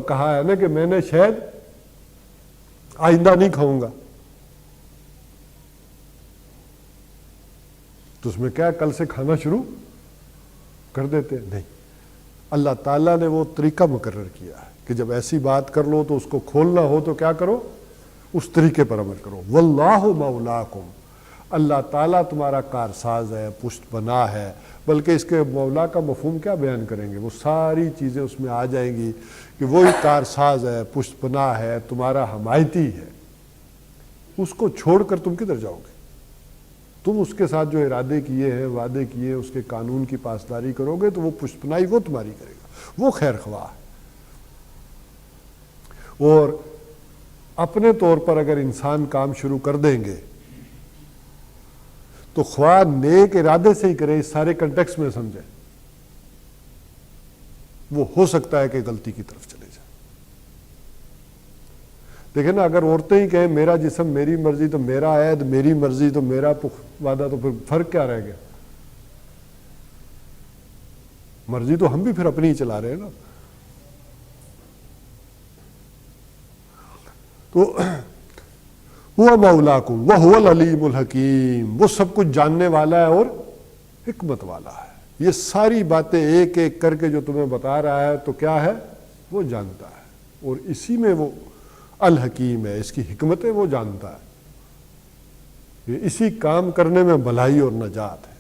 کہا ہے نا کہ میں نے شاید آئندہ نہیں کھاؤں گا، تو اس میں کیا کل سے کھانا شروع کر دیتے؟ نہیں. اللہ تعالیٰ نے وہ طریقہ مقرر کیا ہے کہ جب ایسی بات کر لو تو اس کو کھولنا ہو تو کیا کرو؟ اس طریقے پر عمل کرو. واللہ مولاکم، اللہ تعالیٰ تمہارا کارساز ہے، پشت پناہ ہے. بلکہ اس کے مولا کا مفہوم کیا بیان کریں گے؟ وہ ساری چیزیں اس میں آ جائیں گی کہ وہی کارساز ہے، پشت پناہ ہے، تمہارا حمایتی ہے. اس کو چھوڑ کر تم کدھر جاؤ گے؟ تم اس کے ساتھ جو ارادے کیے ہیں، وعدے کیے، اس کے قانون کی پاسداری کرو گے تو وہ پشت پناہی وہ تمہاری کرے گا، وہ خیر خواہ ہے. اور اپنے طور پر اگر انسان کام شروع کر دیں گے تو خواہ نیک ارادے سے ہی کرے، اس سارے کنٹیکس میں سمجھیں، وہ ہو سکتا ہے کہ غلطی کی طرف چلے جائے. دیکھیں نا، اگر عورتیں ہی کہیں میرا جسم میری مرضی تو میرا عہد میری مرضی تو میرا وعدہ، تو پھر فرق کیا رہ گیا؟ مرضی تو ہم بھی پھر اپنی ہی چلا رہے ہیں نا. تو وہ مولاکم وہو العلیم الحکیم، وہ سب کچھ جاننے والا ہے اور حکمت والا ہے. یہ ساری باتیں ایک ایک کر کے جو تمہیں بتا رہا ہے تو کیا ہے؟ وہ جانتا ہے، اور اسی میں وہ الحکیم ہے، اس کی حکمتیں وہ جانتا ہے. یہ اسی کام کرنے میں بھلائی اور نجات ہے.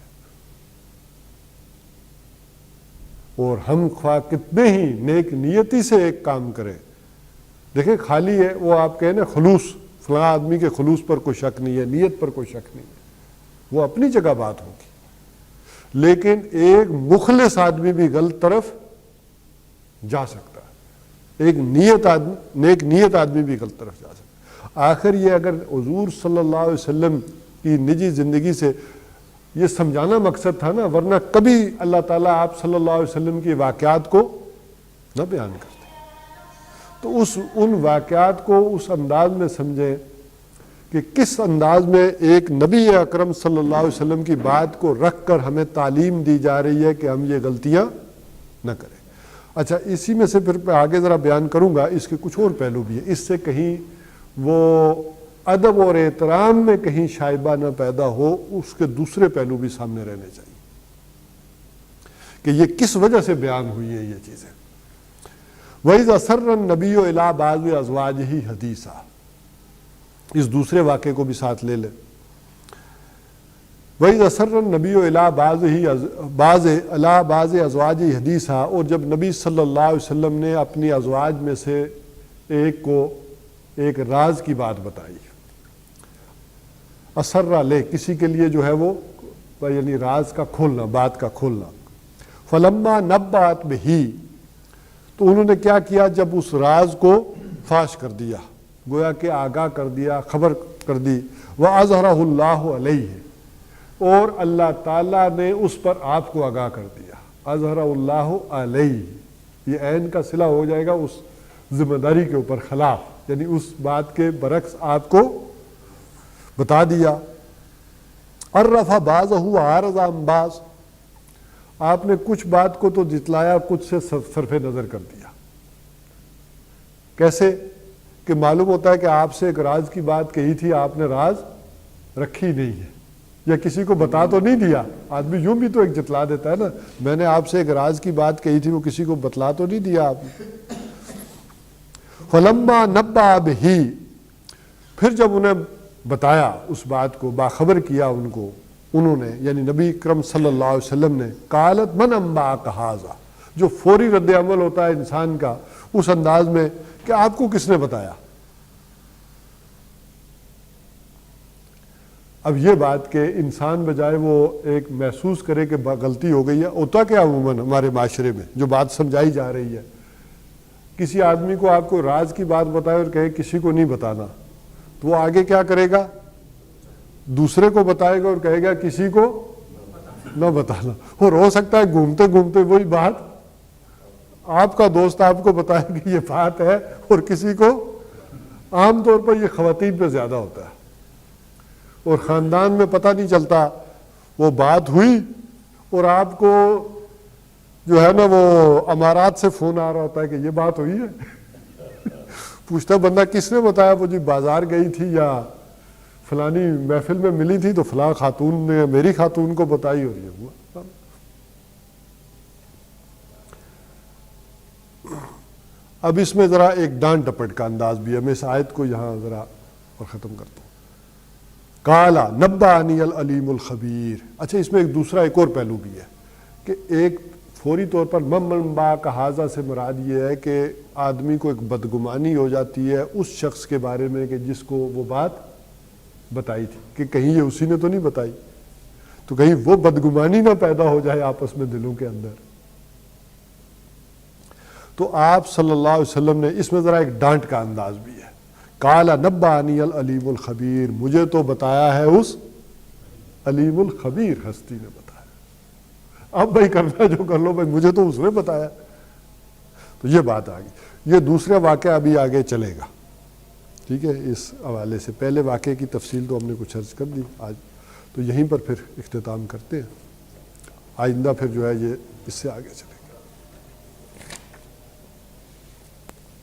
اور ہم خواہ کتنے ہی نیک نیتی سے ایک کام کریں، دیکھیں خالی ہے وہ آپ کہیں نا خلوص، فلاں آدمی کے خلوص پر کوئی شک نہیں ہے، نیت پر کوئی شک نہیں ہے، وہ اپنی جگہ بات ہوگی. لیکن ایک مخلص آدمی بھی غلط طرف جا سکتا ہے، ایک نیک نیت آدمی بھی غلط طرف جا سکتا ہے. آخر یہ اگر حضور صلی اللہ علیہ وسلم کی نجی زندگی سے یہ سمجھانا مقصد تھا نا، ورنہ کبھی اللہ تعالیٰ آپ صلی اللہ علیہ وسلم کے واقعات کو نہ بیان کرتے۔ تو ان واقعات کو اس انداز میں سمجھیں کہ کس انداز میں ایک نبی اکرم صلی اللہ علیہ وسلم کی بات کو رکھ کر ہمیں تعلیم دی جا رہی ہے کہ ہم یہ غلطیاں نہ کریں۔ اچھا، اسی میں سے پھر آگے ذرا بیان کروں گا، اس کے کچھ اور پہلو بھی ہیں، اس سے کہیں وہ ادب اور احترام میں کہیں شائبہ نہ پیدا ہو، اس کے دوسرے پہلو بھی سامنے رہنے چاہیے کہ یہ کس وجہ سے بیان ہوئی ہیں یہ چیزیں۔ وَإِذْ أَسَرَّ النَّبِيُّ إِلَىٰ بَعْضِ أَزْوَاجِهِ حَدِيثًا، اس دوسرے واقعے کو بھی ساتھ لے لیں۔ وَإِذْ أَسَرَّ النَّبِيُّ إِلَىٰ بَعْضِ أَزْوَاجِهِ حَدِيثًا، اور جب نبی صلی اللہ علیہ وسلم نے اپنی ازواج میں سے ایک کو ایک راز کی بات بتائی، اسرہ لے کسی کے لیے جو ہے وہ یعنی راز کا کھولنا، بات کا کھولنا، فلما نبأت بہ، تو انہوں نے کیا کیا، جب اس راز کو فاش کر دیا، گویا کہ آگاہ کر دیا، خبر کر دی، وَأَظْهَرَهُ اللَّهُ عَلَيْهِ، اور اللہ تعالیٰ نے اس پر آپ کو آگاہ کر دیا۔ اظہرہ اللہ علیہ، یہ عین کا صلہ ہو جائے گا اس ذمہ داری کے اوپر، خلاف یعنی اس بات کے برعکس آپ کو بتا دیا۔ عرف بعضہ عارض عن بعض، آپ نے کچھ بات کو تو جتلایا، کچھ سے صرف نظر کر دیا۔ کیسے کہ معلوم ہوتا ہے کہ آپ سے ایک راز کی بات کہی تھی، آپ نے راز رکھی نہیں ہے یا کسی کو بتا تو نہیں دیا۔ آدمی یوں بھی تو ایک جتلا دیتا ہے نا، میں نے آپ سے ایک راز کی بات کہی تھی، وہ کسی کو بتلا تو نہیں دیا آپ نے۔ فلما نبأ بہ، پھر جب انہیں بتایا اس بات کو، باخبر کیا ان کو، انہوں نے یعنی نبی اکرم صلی اللہ علیہ وسلم نے، قالت من انبأک ھذا، جو فوری رد عمل ہوتا ہے انسان کا اس انداز میں کہ آپ کو کس نے بتایا۔ اب یہ بات کہ انسان بجائے وہ ایک محسوس کرے کہ غلطی ہو گئی ہے، ہوتا کیا عموماً ہمارے معاشرے میں جو بات سمجھائی جا رہی ہے، کسی آدمی کو آپ کو راز کی بات بتائے اور کہے کسی کو نہیں بتانا، تو وہ آگے کیا کرے گا، دوسرے کو بتائے گا اور کہے گا کسی کو نہ بتانا، اور ہو سکتا ہے گھومتے گھومتے وہی بات آپ کا دوست آپ کو بتائے کہ یہ بات ہے، اور کسی کو، عام طور پر یہ خواتین پہ زیادہ ہوتا ہے، اور خاندان میں پتہ نہیں چلتا، وہ بات ہوئی اور آپ کو جو ہے نا وہ امارات سے فون آ رہا ہوتا ہے کہ یہ بات ہوئی ہے۔ پوچھتا بندہ کس نے بتایا، وہ جی بازار گئی تھی یا فلانی محفل میں ملی تھی تو فلاں خاتون نے میری خاتون کو بتائی، اور یہ ہوا۔ اب اس میں ذرا ایک ڈانٹ ڈپٹ کا انداز بھی ہے، میں اس آیت کو یہاں ذرا اور ختم کرتا ہوں۔ قال نبأنی العلیم الخبیر، اچھا اس میں ایک دوسرا ایک اور پہلو بھی ہے کہ ایک فوری طور پر من انبأک ھذا سے مراد یہ ہے کہ آدمی کو ایک بدگمانی ہو جاتی ہے اس شخص کے بارے میں کہ جس کو وہ بات بتائی تھی، کہ کہیں یہ اسی نے تو نہیں بتائی، تو کہیں وہ بدگمانی نہ پیدا ہو جائے آپس میں دلوں کے اندر۔ تو آپ صلی اللہ علیہ وسلم نے اس میں ذرا ایک ڈانٹ کا انداز بھی ہے۔ قال نبأنی العلیم الخبیر، مجھے تو بتایا ہے اس علیم الخبیر ہستی نے بتایا، اب بھائی کرنا جو کر لو بھائی، مجھے تو اس نے بتایا۔ تو یہ بات آ گئی، یہ دوسرا واقعہ ابھی آگے چلے گا، ٹھیک ہے، اس حوالے سے پہلے واقعے کی تفصیل تو ہم نے کچھ عرض کر دی آج، تو یہیں پر پھر اختتام کرتے ہیں، آئندہ پھر جو ہے یہ اس سے آگے چلے گا۔